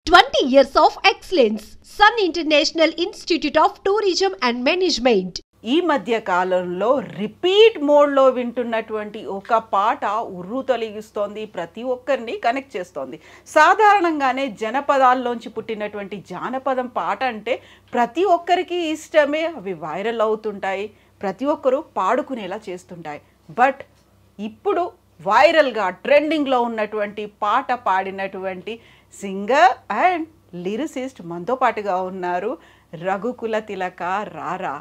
20 years of excellence. Sun International Institute of Tourism and Management. ఈ మధ్య కాలంలో repeat మోడ్లో వింటున్నటువంటి ఒక పాట ఉర్రు తొలగిస్తోంది, ప్రతి ఒక్కరిని కనెక్ట్ చేస్తోంది. సాధారణంగానే జనపదాల్లోంచి పుట్టినటువంటి జానపదం పాట అంటే ప్రతి ఒక్కరికి ఇష్టమే, అవి వైరల్ అవుతుంటాయి, ప్రతి ఒక్కరూ పాడుకునేలా చేస్తుంటాయి. బట్ ఇప్పుడు వైరల్గా ట్రెండింగ్లో ఉన్నటువంటి పాట పాడినటువంటి సింగర్ అండ్ లిరిసిస్ట్ మనతో పాటుగా ఉన్నారు. రఘుకుల తిలక రారా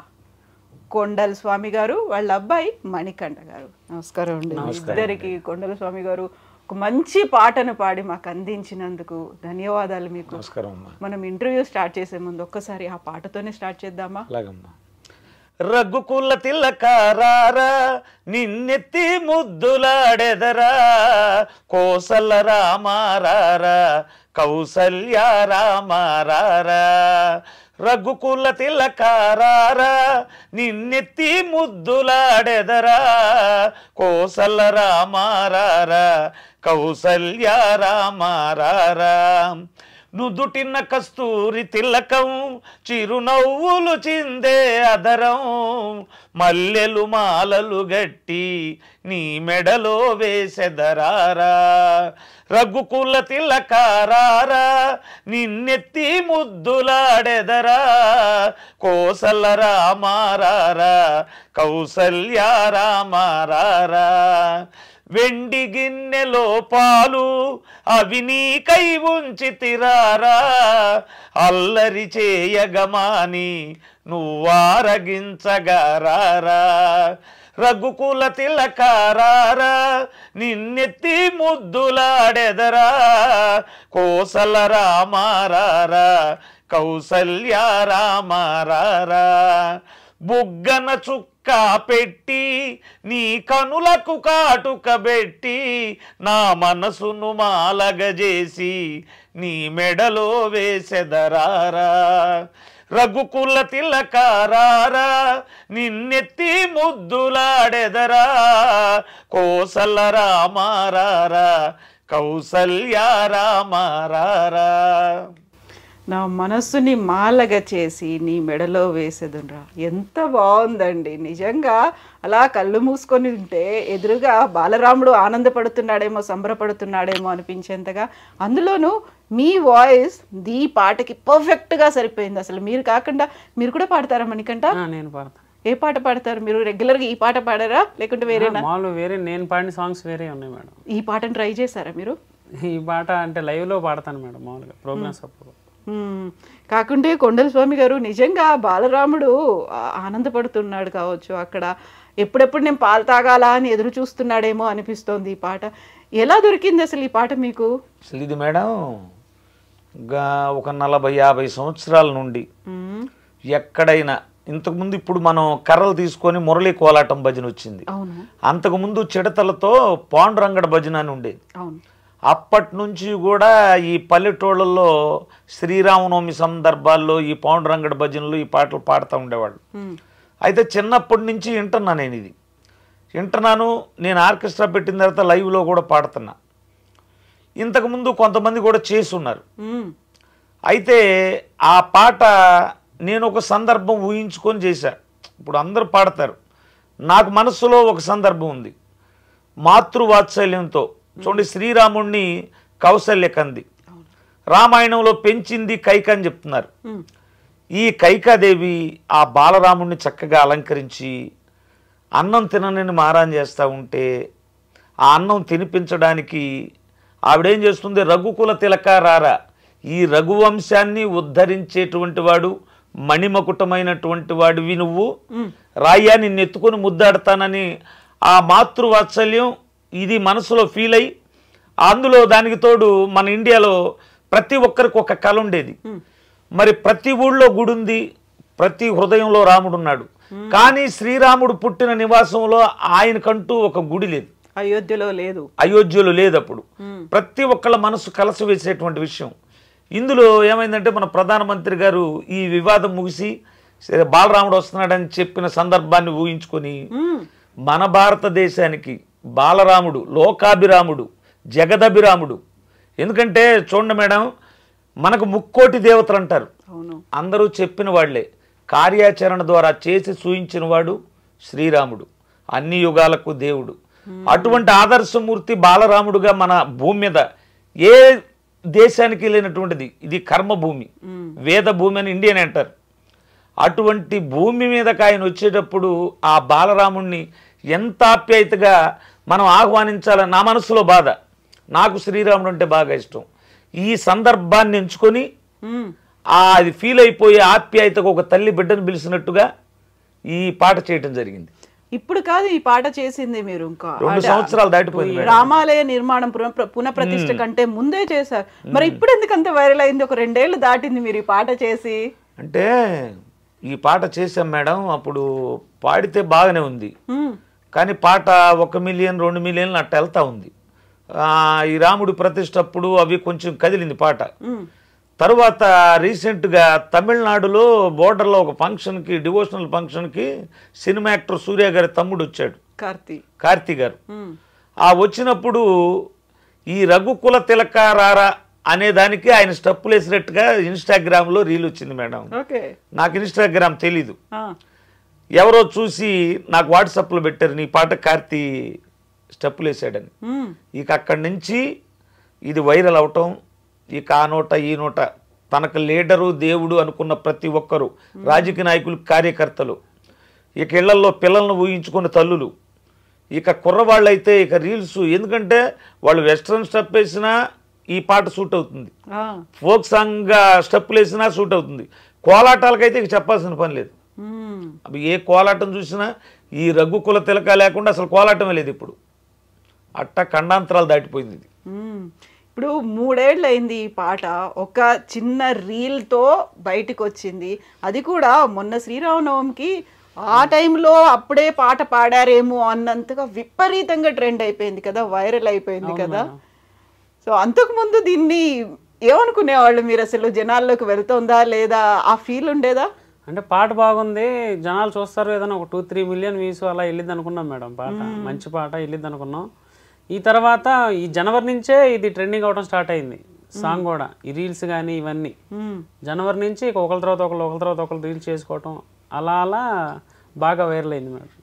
కొండల స్వామి గారు, వాళ్ళ అబ్బాయి మణికంఠ గారు. నమస్కారం అండి ఇద్దరికి. కొండల స్వామి గారు ఒక మంచి పాటను పాడి మాకు అందించినందుకు ధన్యవాదాలు మీకు. మనం ఇంటర్వ్యూ స్టార్ట్ చేసే ముందు ఒక్కసారి ఆ పాటతోనే స్టార్ట్ చేద్దామా? రఘుకుల తిలక రారా, నిన్నెత్తి ముద్దులాడెదరా, కోసల రామారారా, కౌసల్య రామారారా. రఘుకుల తిలక రారా, నిన్నెత్తి ముద్దులాడెదరా, కోసల రామారారా, కౌసల్య రామారారా. నుదుటిన కస్తూరి తిలకం, చిరునవ్వులు చిందే అదరం, మల్లెలు మాలలు గట్టి నీ మెడలో వేసెదరారా. రఘుకుల తిలక రారా, నిన్నెత్తి ముద్దులాడెదరా, కోసల రామారారా, కౌసల్య రామారారా. వెండి గిన్నెలో పాలు అవి నీకై ఉంచితిరారా, అల్లరి చేయగమాని నువ్వారగించగరారా. రఘుకుల తిలక రారా, నిన్నెత్తి ముద్దులాడెదరా, కోసల రామారారా, కౌసల్య రామారారా. బుగ్గన చుక్క పెట్టి నీ కనులకు కాటుక పెట్టి, నా మనసును మాలగజేసి నీ మెడలో వేసెదరారా. రఘుకుల తిలక రారా, నిన్నెత్తి ముద్దులాడెదరా, కోసల రామారారా, కౌసల్య రామారారా. నా మనస్సుని మాలగా చేసి నీ మెడలో వేసేదురా. ఎంత బాగుందండి నిజంగా. అలా కళ్ళు మూసుకొని ఉంటే ఎదురుగా బాలరాముడు ఆనందపడుతున్నాడేమో, సంబరపడుతున్నాడేమో అనిపించేంతగా. అందులోనూ మీ వాయిస్ ఈ పాటకి పర్ఫెక్ట్గా సరిపోయింది. అసలు మీరు కాకుండా మీరు కూడా పాడతారా మణికంఠ? నేను పాడతాను. ఏ పాట పాడతారు మీరు? రెగ్యులర్గా ఈ పాట పాడారా లేకుంటే వేరేనా? మామూలు వేరే నేను పాడిన సాంగ్స్ వేరే ఉన్నాయి మేడం. ఈ పాటను ట్రై చేశారా మీరు? ఈ పాట అంటే లైవ్లో పాడతాను మేడం, మామూలుగా ప్రోగ్రామ్స్ అప్పుడు. కాకుంటే కొండల స్వామి గారు నిజంగా బాలరాముడు ఆనందపడుతున్నాడు కావచ్చు అక్కడ. ఎప్పుడెప్పుడు నేను పాలు తాగాలా అని ఎదురు చూస్తున్నాడేమో అనిపిస్తోంది ఈ పాట. ఎలా దొరికింది అసలు ఈ పాట మీకు? అసలు ఇది మేడం ఒక 40-50 సంవత్సరాల నుండి ఎక్కడైనా, ఇంతకుముందు ఇప్పుడు మనం కర్రలు తీసుకొని మురళీ కోలాటం భజన వచ్చింది, అంతకుముందు చిడతలతో పాండురంగడ భజన అని ఉండేది. అప్పటి నుంచి కూడా ఈ పల్లెటూళ్ళల్లో శ్రీరామనవమి సందర్భాల్లో ఈ పాండురంగడ భజనలు ఈ పాటలు పాడుతూ ఉండేవాళ్ళు. అయితే చిన్నప్పటి నుంచి వింటున్నా, నేను ఆర్కెస్ట్రా పెట్టిన తర్వాత లైవ్లో కూడా పాడుతున్నా. ఇంతకుముందు కొంతమంది కూడా చేసున్నారు. అయితే ఆ పాట నేను ఒక సందర్భం ఊహించుకొని చేశా. ఇప్పుడు అందరూ పాడతారు, నాకు మనస్సులో ఒక సందర్భం ఉంది. మాతృవాత్సల్యంతో చూడండి, శ్రీరాముణ్ణి కౌసల్య కంది, రామాయణంలో పెంచింది కైక అని చెప్తున్నారు. ఈ కైకాదేవి ఆ బాలరాముణ్ణి చక్కగా అలంకరించి అన్నం తినని మారాన్ చేస్తూ ఉంటే, ఆ అన్నం తినిపించడానికి ఆవిడేం చేస్తుంది? రఘుకుల తిలక రారా, ఈ రఘువంశాన్ని ఉద్ధరించేటువంటి వాడు, మణిమకుటమైనటువంటి వాడివి నువ్వు, రాయ్యా నిన్ను ఎత్తుకొని ముద్దాడతానని ఆ మాతృవాత్సల్యం ఇది మనసులో ఫీల్ అయ్యి, అందులో దానికి తోడు మన ఇండియాలో ప్రతి ఒక్కరికి ఒక కళ ఉండేది. మరి ప్రతి ఊళ్ళో గుడి ఉంది, ప్రతి హృదయంలో రాముడు ఉన్నాడు. కానీ శ్రీరాముడు పుట్టిన నివాసంలో ఆయనకంటూ ఒక గుడి లేదు, అయోధ్యలో లేదు. అప్పుడు ప్రతి ఒక్కళ్ళ మనసు కలస వేసేటువంటి విషయం. ఇందులో ఏమైందంటే మన ప్రధానమంత్రి గారు ఈ వివాదం ముగిసి బాలరాముడు వస్తున్నాడని చెప్పిన సందర్భాన్ని ఊహించుకొని మన భారతదేశానికి బాలరాముడు లోకాభిరాముడు, జగదభిరాముడు. ఎందుకంటే చూడండి మేడం, మనకు ముక్కోటి దేవతలు అంటారు, అవును. అందరూ చెప్పిన వాళ్లే. కార్యాచరణ ద్వారా చేసి చూయించిన వాడు శ్రీరాముడు, అన్ని యుగాలకు దేవుడు. అటువంటి ఆదర్శమూర్తి బాలరాముడుగా మన భూమి మీద ఏ దేశానికి లేనటువంటిది. ఇది కర్మభూమి, వేద భూమి అని ఇండియన్ అంటారు. అటువంటి భూమి మీదకి ఆయన వచ్చేటప్పుడు ఆ బాలరాముణ్ణి ఎంత ఆప్యాయతగా మనం ఆహ్వానించాలని నా మనసులో బాధ. నాకు శ్రీరాముడు అంటే బాగా ఇష్టం. ఈ సందర్భాన్ని ఎంచుకొని అది ఫీల్ అయిపోయే ఆప్యాయతకు ఒక తల్లి బిడ్డను పిలిచినట్టుగా ఈ పాట చేయటం జరిగింది. ఇప్పుడు కాదు ఈ పాట చేసింది మీరు, ఇంకా 2 సంవత్సరాలు దాటిపోయింది. రామాలయ నిర్మాణం పునఃప్రతిష్ఠ కంటే ముందే చేశారు. మరి ఇప్పుడు ఎందుకంత వైరల్ అయింది? ఒక 2 ఏళ్ళు దాటింది మీరు ఈ పాట చేసి. అంటే ఈ పాట చేసాం మేడం, అప్పుడు పాడితే బాగానే ఉంది, కానీ పాట 1 మిలియన్ 2 మిలియన్లు అట్ట వెళ్తా ఉంది. ఈ రాముడి ప్రతిష్ఠ అప్పుడు అవి కొంచెం కదిలింది పాట. తరువాత రీసెంట్గా తమిళనాడులో బోర్డర్లో ఒక ఫంక్షన్కి, డివోషనల్ ఫంక్షన్కి సినిమా యాక్టర్ సూర్య గారి తమ్ముడు వచ్చాడు, కార్తీ గారు. వచ్చినప్పుడు ఈ రఘుకుల తిలక రారా అనే దానికి ఆయన స్టెప్పులు వేసినట్టుగా ఇన్స్టాగ్రామ్లో రీల్ వచ్చింది మేడం. నాకు ఇన్స్టాగ్రామ్ తెలీదు, ఎవరో చూసి నాకు వాట్సాప్లో పెట్టారు, నీ పాట కార్తీ స్టెప్పులు వేసాడని. ఇక అక్కడి నుంచి ఇది వైరల్ అవటం, ఇక ఆ నోట ఈ నోట తనకు లీడరు దేవుడు అనుకున్న ప్రతి ఒక్కరు, రాజకీయ నాయకులు, కార్యకర్తలు, ఇక ఇళ్లలో పిల్లలను ఊహించుకున్న తల్లులు, ఇక కుర్రవాళ్ళైతే ఇక రీల్స్. ఎందుకంటే వాళ్ళు వెస్ట్రన్ స్టెప్ వేసినా ఈ పాట సూట్ అవుతుంది, ఫోక్ సాంగ్గా స్టెప్పులు వేసినా సూట్ అవుతుంది. కోలాటాలకైతే ఇక చెప్పాల్సిన పని లేదు. అవి ఏ కోలాటం చూసినా ఈ రఘుకుల తిలక లేకుండా అసలు కోలాటమే లేదు ఇప్పుడు. అట్ట ఖండాంతరాలు దాటిపోయింది ఇది. ఇప్పుడు 3 ఏళ్ళు అయింది ఈ పాట, ఒక చిన్న రీల్తో బయటకు వచ్చింది. అది కూడా మొన్న శ్రీరామనవమికి ఆ టైంలో అప్పుడే పాట పాడారేమో అన్నంతగా విపరీతంగా ట్రెండ్ అయిపోయింది కదా, వైరల్ అయిపోయింది కదా. సో అంతకుముందు దీన్ని ఏమనుకునేవాళ్ళు మీరు? అసలు జనాల్లోకి వెళ్తుందా లేదా, ఆ ఫీల్ ఉండేదా? అంటే పాట బాగుంది, జనాలు చూస్తారు, ఏదైనా ఒక 2-3 మిలియన్ వ్యూస్ అలా వెళ్ళిద్ది అనుకున్నాం మేడం. పాట మంచి పాట వెళ్ళిద్ది అనుకున్నాం. ఈ తర్వాత ఈ జనవరి నుంచే ఇది ట్రెండింగ్ అవడం స్టార్ట్ అయింది సాంగ్ కూడా. ఈ రీల్స్ కానీ ఇవన్నీ జనవరి నుంచి ఒకరి తర్వాత ఒకరు రీల్స్ చేసుకోవటం అలా అలా బాగా వైరల్ అయింది మేడం.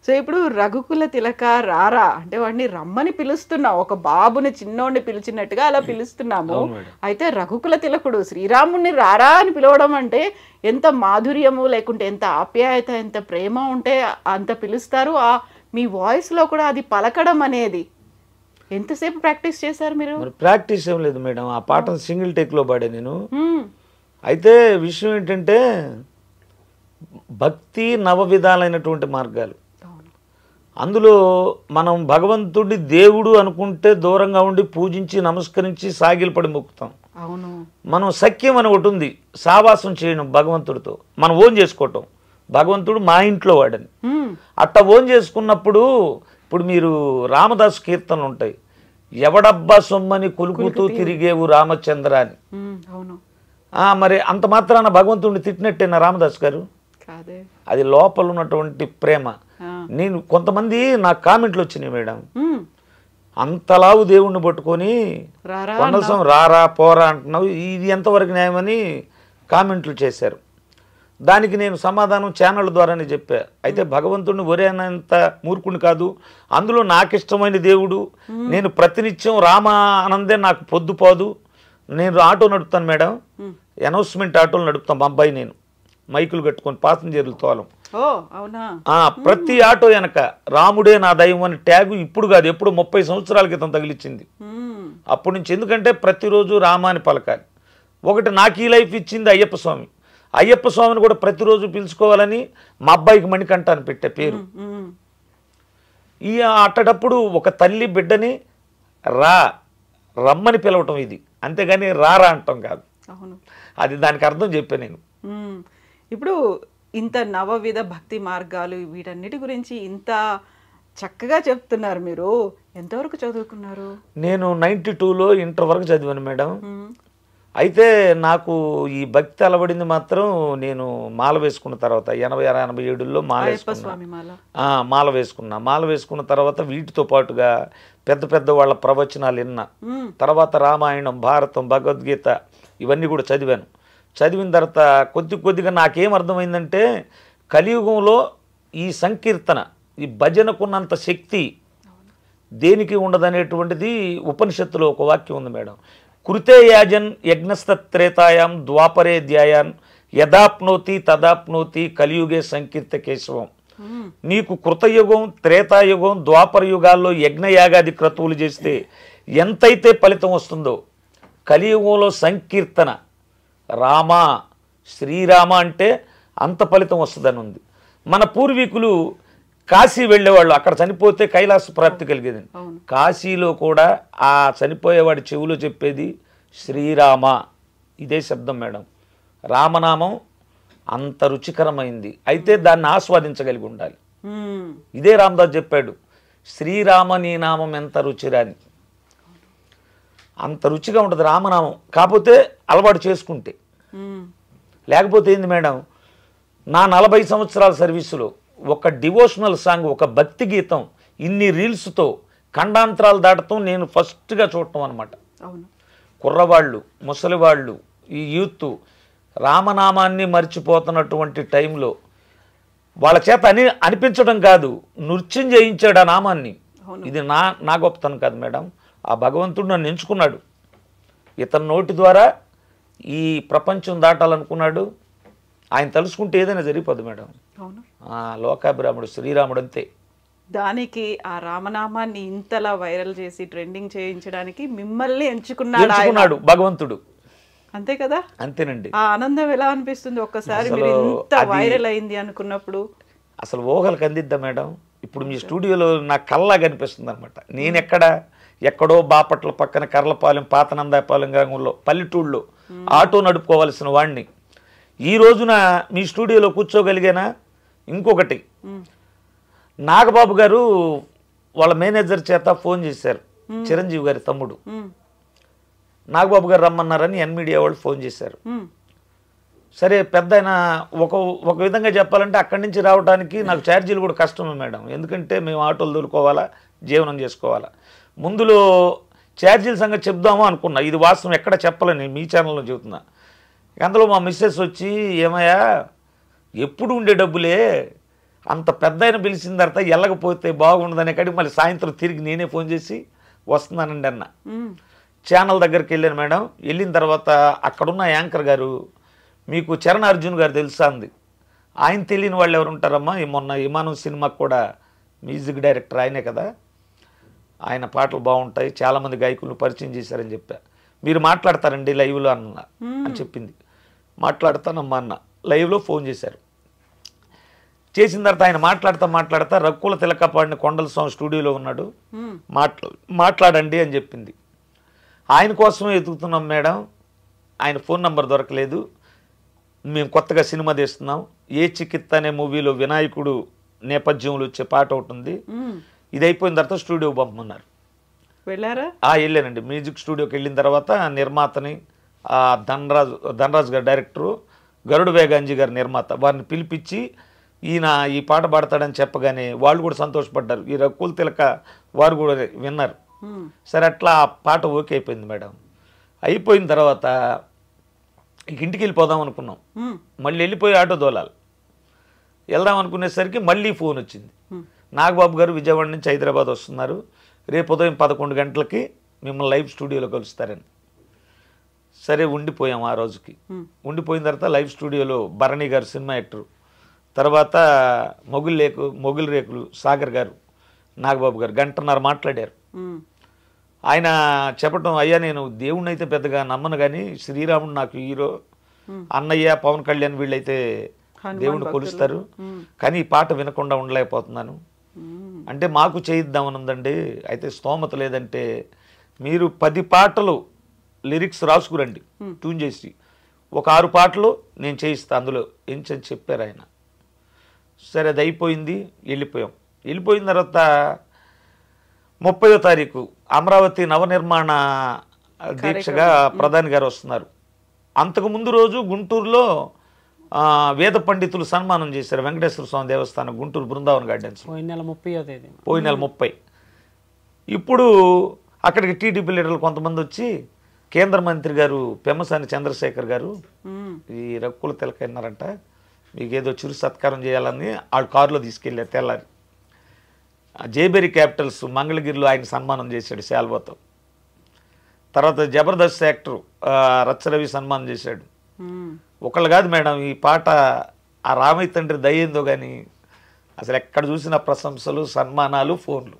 సో ఇప్పుడు రఘుకుల తిలక రారా అంటే వాడిని రమ్మని పిలుస్తున్నాం, ఒక బాబుని చిన్నోడిని పిలిచినట్టుగా అలా పిలుస్తున్నాము. అయితే రఘుకుల తిలకుడు శ్రీరాముడిని రారా అని పిలవడం అంటే ఎంత మాధుర్యము, లేకుంటే ఎంత ఆప్యాయత, ఎంత ప్రేమ ఉంటే అంత పిలుస్తారు. మీ వాయిస్లో కూడా అది పలకడం అనేది ఎంతసేపు ప్రాక్టీస్ చేశారు మీరు? ప్రాక్టీస్ ఏం లేదు మేడం, ఆ పాటను సింగిల్ టేక్లో పాడే నేను. అయితే విషయం ఏంటంటే భక్తి నవ విధాలైనటువంటి మార్గాలు. అందులో మనం భగవంతుడి దేవుడు అనుకుంటే దూరంగా ఉండి పూజించి నమస్కరించి సాగిలపడి మొక్కుతాం. మనం సఖ్యం అని ఒకటి ఉంది, సావాసం చేయడం భగవంతుడితో, మనం ఓన్ చేసుకోవటం. భగవంతుడు మా ఇంట్లో వాడని అట్ట ఓన్ చేసుకున్నప్పుడు, ఇప్పుడు మీరు రామదాసు కీర్తనలు ఉంటాయి, ఎవడబ్బా సొమ్మని కులుకుతూ తిరిగేవు రామచంద్ర అని. మరి అంత మాత్రాన భగవంతుడిని తిట్టినట్టేనా రామదాస్ గారు? అది లోపల ఉన్నటువంటి ప్రేమ. నేను కొంతమంది నాకు కామెంట్లు వచ్చినాయి మేడం, అంతలావు దేవుణ్ణి పట్టుకొని కొండసం రారా పోరా అంటున్నావు, ఇది ఎంతవరకు న్యాయమని కామెంట్లు చేశారు. దానికి నేను సమాధానం ఛానల్ ద్వారానే చెప్పా. అయితే భగవంతుడిని ఒరేనంత మూర్ఖుని కాదు, అందులో నాకు ఇష్టమైన దేవుడు, నేను ప్రతినిత్యం రామ ఆనందే నాకు పొద్దుపోదు. నేను ఆటో నడుపుతాను మేడం, అనౌన్స్మెంట్ ఆటోలు నడుపుతాం. మా అబ్బాయి నేను మైకులు కట్టుకొని పాసింజర్లు తోలం. ప్రతి ఆటో వెనక రాముడే నా దైవం అని ట్యాగు ఇప్పుడు కాదు, ఎప్పుడు 30 సంవత్సరాల క్రితం తగిలిచ్చింది. అప్పటి నుంచి ఎందుకంటే ప్రతిరోజు రామాని పలకాలి. ఒకటి నాకు ఈ లైఫ్ ఇచ్చింది అయ్యప్ప స్వామి. అయ్యప్ప స్వామిని కూడా ప్రతిరోజు పిలుచుకోవాలని మా అబ్బాయికి మణికంఠ అని పెట్టే పేరు. ఈ అట్టటప్పుడు ఒక తల్లి బిడ్డని రమ్మని పిలవటం ఇది, అంతేగాని రారా అంటాం కాదు. అది దానికి అర్థం చెప్పా నేను. ఇప్పుడు ఇంత నవవిధ భక్తి మార్గాలు వీటన్నిటి గురించి ఇంత చక్కగా చెప్తున్నారు. మీరు ఎంతవరకు చదువుకున్నారు? నేను 92లో ఇంటర్ వరకు చదివాను మేడం. అయితే నాకు ఈ భక్తి అలవడింది మాత్రం నేను మాల వేసుకున్న తర్వాత 86-87లో మాల వేసుకున్నా. మాల వేసుకున్న తర్వాత వీటితో పాటుగా పెద్ద పెద్ద వాళ్ళ ప్రవచనాలు విన్నా. తర్వాత రామాయణం, భారతం, భగవద్గీత ఇవన్నీ కూడా చదివాను. చదివిన తర్వాత కొద్దిగా నాకేం అర్థమైందంటే కలియుగంలో ఈ సంకీర్తన, ఈ భజనకున్నంత శక్తి దేనికి ఉండదనేటువంటిది ఉపనిషత్తులో ఒక వాక్యం ఉంది మేడం. కృతే యాజన్ యజ్ఞస్తత్రేతాయాం ద్వాపరే ధ్యాయాన్ యదాప్నోతి తదాప్నోతి కలియుగే సంకీర్త కేశవం. నీకు కృతయుగం, త్రేతాయుగం, ద్వాపర యుగాల్లో యజ్ఞయాగాది క్రతువులు చేస్తే ఎంతైతే ఫలితం వస్తుందో కలియుగంలో సంకీర్తన రామ శ్రీరామ అంటే అంత ఫలితం వస్తుందని ఉంది. మన పూర్వీకులు కాశీ వెళ్ళేవాళ్ళు, అక్కడ చనిపోతే కైలాస ప్రాప్తి కలిగేది. కాశీలో కూడా ఆ చనిపోయేవాడి చెవులో చెప్పేది శ్రీరామ, ఇదే శబ్దం మేడం. రామనామం అంత రుచికరమైంది, అయితే దాన్ని ఆస్వాదించగలిగి ఉండాలి. ఇదే రామదాస్ చెప్పాడు, శ్రీరామ నీ నామం ఎంత రుచిరాని. అంత రుచిగా ఉంటుంది రామనామం, కాకపోతే అలవాటు చేసుకుంటే. లేకపోతే ఏంది మేడం, నా 40 సంవత్సరాల సర్వీసులో ఒక డివోషనల్ సాంగ్, ఒక భక్తి గీతం ఇన్ని రీల్స్తో ఖండాంతరాలు దాటతం నేను ఫస్ట్గా చూడటం అనమాట. కుర్రవాళ్ళు, ముసలివాళ్ళు, ఈ యూత్ రామనామాన్ని మర్చిపోతున్నటువంటి టైంలో వాళ్ళ చేత అనిపించడం కాదు, నృత్యం చేయించాడు ఆ నామాన్ని. ఇది నా గొప్పతనం కాదు మేడం, ఆ భగవంతుడు నన్ను ఎంచుకున్నాడు. ఇతని నోటి ద్వారా ఈ ప్రపంచం దాటాలనుకున్నాడు. ఆయన తలుసుకుంటే ఏదైనా జరిగిపోదు మేడం. లోకాభిరాముడు శ్రీరాముడు అంతే. దానికి ఆ రామనామాన్ని ఇంతలా వైరల్ చేసి ట్రెండింగ్ చేయించడానికి మిమ్మల్ని ఎంచుకున్నాడు భగవంతుడు, అంతే కదా? అంతేనండి. ఆ ఆనందం ఎలా అనిపిస్తుంది ఒక్కసారి మీరు ఇంత వైరల్ అయింది అనుకున్నప్పుడు? అసలు ఊహలకు అందిద్దా మేడం. ఇప్పుడు మీ స్టూడియోలో నా కల్లా కనిపిస్తుంది అనమాట. నేను ఎక్కడో బాపట్ల పక్కన కర్లపాలెం, పాతనందాపాలెం గ్రామంలో పల్లెటూళ్ళలో ఆటో నడుపుకోవాల్సిన వాడిని ఈ రోజున మీ స్టూడియోలో కూర్చోగలిగానా? ఇంకొకటి, నాగబాబు గారు వాళ్ళ మేనేజర్ చేత ఫోన్ చేశారు, చిరంజీవి గారి తమ్ముడు. నాగబాబు గారు రమ్మన్నారని ఎన్మీడియా వాళ్ళు ఫోన్ చేశారు. సరే, పెద్ద ఆయన ఒక విధంగా చెప్పాలంటే అక్కడి నుంచి రావడానికి నాకు ఛార్జీలు కూడా కష్టమే మేడం, ఎందుకంటే మేము ఆటోలు దొరుకోవాలా, జీవనం చేసుకోవాలా. ముందులో ఛార్జీల సంగతి చెప్దాము అనుకున్నా, ఇది వాస్తవం ఎక్కడ చెప్పలేని మీ ఛానల్లో చెబుతున్నా. అందులో మా మిస్సెస్ వచ్చి, ఏమయ్యా ఎప్పుడు ఉండే డబ్బులే, అంత పెద్ద ఆయన పిలిచిన తర్వాత వెళ్ళకపోతే బాగుండదనే కాడికి మళ్ళీ సాయంత్రం తిరిగి నేనే ఫోన్ చేసి వస్తున్నానండి అన్న. ఛానల్ దగ్గరికి వెళ్ళాను మేడం. వెళ్ళిన తర్వాత అక్కడున్న యాంకర్ గారు, మీకు చరణ్ అర్జున్ గారు తెలుసా అంది. ఆయన తెలియని వాళ్ళు ఎవరు ఉంటారమ్మా, మొన్న విమానం సినిమాకి కూడా మ్యూజిక్ డైరెక్టర్ ఆయనే కదా, ఆయన పాటలు బాగుంటాయి, చాలామంది గాయకులను పరిచయం చేశారని చెప్పా. మీరు మాట్లాడతారండి లైవ్లో అన్న అని చెప్పింది. మాట్లాడతానమ్మా అన్న. లైవ్లో ఫోన్ చేశారు. చేసిన తర్వాత ఆయన మాట్లాడతా రక్కుల తిలకపాడిని కొండల స్వామి స్టూడియోలో ఉన్నాడు, మాట్లాడండి అని చెప్పింది. ఆయన కోసమే ఎదుగుతున్నాం మేడం, ఆయన ఫోన్ నంబర్ దొరకలేదు, మేము కొత్తగా సినిమా తీస్తున్నాం, ఏ చికిత్స అనే మూవీలో వినాయకుడు నేపథ్యంలో వచ్చే పాట ఒకటి ఉంది, ఇది అయిపోయిన తర్వాత స్టూడియోకి పంపమన్నారు. వెళ్ళారా? వెళ్ళానండి. మ్యూజిక్ స్టూడియోకి వెళ్ళిన తర్వాత నిర్మాతని, ధనరాజ్ గారు డైరెక్టరు, గరుడు వేగాంజీ గారు నిర్మాత, వారిని పిలిపించి ఈయన ఈ పాట పాడతాడని చెప్పగానే వాళ్ళు కూడా సంతోషపడ్డారు. ఈ రకుల్ తిలక వారు కూడా విన్నారు. సరే, అట్లా ఆ పాట ఓకే అయిపోయింది మేడం. అయిపోయిన తర్వాత ఇంటికి వెళ్ళిపోదాం అనుకున్నాం. మళ్ళీ వెళ్ళిపోయి ఆటో దోలాలి. వెళ్దాం అనుకునేసరికి మళ్ళీ ఫోన్ వచ్చింది, నాగబాబు గారు విజయవాడ నుంచి హైదరాబాద్ వస్తున్నారు, రేపు ఉదయం 11 గంటలకి మిమ్మల్ని లైవ్ స్టూడియోలో కలుస్తారని. సరే, ఉండిపోయాం. ఆ రోజుకి ఉండిపోయిన తర్వాత లైవ్ స్టూడియోలో భరణి గారు సినిమా యాక్టరు, తర్వాత మొగుల్ రేకులు సాగర్ గారు, నాగబాబు గారు 1.5 గంటలు మాట్లాడారు. ఆయన చెప్పటం, అయ్యా నేను దేవుణ్ణి అయితే పెద్దగా నమ్మను కానీ శ్రీరాముడు నాకు హీరో, అన్నయ్య పవన్ కళ్యాణ్ వీళ్ళైతే దేవుణ్ణి కొలుస్తారు, కానీ ఈ పాట వినకుండా ఉండలేకపోతున్నాను అంటే మాకు చేయిద్దామని ఉందండి, అయితే స్తోమత లేదంటే మీరు 10 పాటలు లిరిక్స్ రాసుకురండి ట్యూన్ చేసి, ఒక 6 పాటలు నేను చేయిస్తా అందులో ఎంచని చెప్పారు ఆయన. సరే, అది అయిపోయింది. వెళ్ళిపోయిన తర్వాత 30వ తారీఖు అమరావతి నవనిర్మాణ దీక్షగా ప్రధాని గారు వస్తున్నారు. అంతకుముందు రోజు గుంటూరులో వేద పండితులు సన్మానం చేశారు, వెంకటేశ్వర స్వామి దేవస్థానం గుంటూరు బృందావన్ గార్డెన్స్, పోయిన నెల 30. ఇప్పుడు అక్కడికి టీడీపీ లీడర్లు కొంతమంది వచ్చి కేంద్ర మంత్రి గారు పెమ్మసాని చంద్రశేఖర్ గారు ఈ రక్కుల తిలక అన్నారంట, మీకు ఏదో చిరు సత్కారం చేయాలని ఆడు కారులో తీసుకెళ్ళారు తెల్లారి. జేబెరీ క్యాపిటల్స్ మంగళగిరిలో ఆయన సన్మానం చేశాడు శాల్వాతో. తర్వాత జబర్దస్త్ యాక్టర్ రచ్చరవి సన్మానం చేశాడు. ఒకళ్ళు కాదు మేడం, ఈ పాట ఆ రామయ్య తండ్రి దయ్యేందో కానీ అసలు ఎక్కడ చూసిన ప్రశంసలు, సన్మానాలు, ఫోన్లు.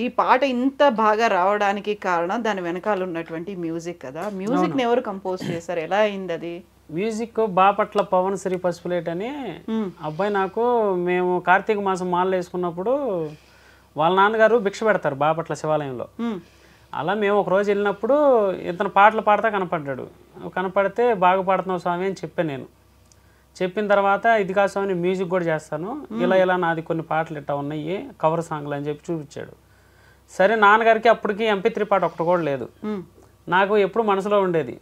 ఈ పాట ఇంత బాగా రావడానికి కారణం దాని వెనకాల ఉన్నటువంటి మ్యూజిక్ కదా. మ్యూజిక్ ని ఎవరు కంపోజ్ చేశారు, ఎలా అయింది అది? మ్యూజిక్ బాపట్ల పవన్ శ్రీ పసుపులేట్ అని అబ్బాయి. నాకు మేము కార్తీక మాసం మాలలు వేసుకున్నప్పుడు వాళ్ళ నాన్నగారు భిక్ష పెడతారు బాపట్ల శివాలయంలో. అలా మేము ఒక రోజు వెళ్ళినప్పుడు ఇతను పాటలు పాడతా కనపడ్డాడు. కనపడితే బాగా పాడుతున్నావు స్వామి అని చెప్పాను నేను. చెప్పిన తర్వాత ఇది కాదు స్వామి మ్యూజిక్ కూడా చేస్తాను, ఇలా నాది కొన్ని పాటలు ఇట్టా ఉన్నాయి కవర్ సాంగ్లు అని చెప్పి చూపించాడు. సరే నాన్నగారికి అప్పటికి MP3 పాట ఒకటి కూడా లేదు. నాకు ఎప్పుడు మనసులో ఉండేది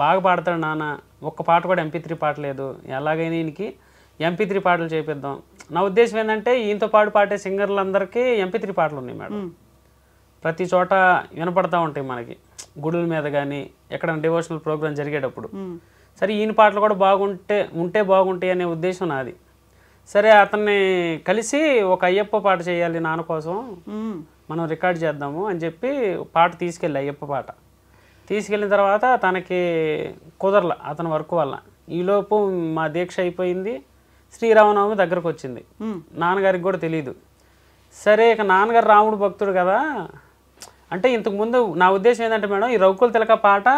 బాగా పాడతాడు నాన్న, ఒక్క పాట కూడా MP3 పాట లేదు, ఎలాగైనా ఈయనకి MP3 పాటలు చేపిద్దాం. నా ఉద్దేశం ఏంటంటే ఈయనతో పాడే సింగర్లందరికీ MP3 పాటలు ఉన్నాయి మేడం. ప్రతి చోట వినపడతా ఉంటాయి మనకి, గుడుల మీద కానీ ఎక్కడైనా డివోషనల్ ప్రోగ్రామ్ జరిగేటప్పుడు. సరే ఈయన పాటలు కూడా ఉంటే బాగుంటాయి అనే ఉద్దేశం నాది. సరే అతన్ని కలిసి ఒక అయ్యప్ప పాట చేయాలి నాన్న కోసం, మనం రికార్డ్ చేద్దాము అని చెప్పి పాట తీసుకెళ్ళి అయ్యప్ప పాట తీసుకెళ్ళిన తర్వాత తనకి కుదరల అతని వర్క్ వల్ల. ఈలోపు మా దీక్ష అయిపోయింది, శ్రీరామనవమి దగ్గరకు వచ్చింది. నాన్నగారికి కూడా తెలియదు. సరే ఇక నాన్నగారు రాముడు భక్తుడు కదా అంటే, ఇంతకుముందు నా ఉద్దేశం ఏంటంటే మేడం, ఈ రఘుకుల తిలక పాట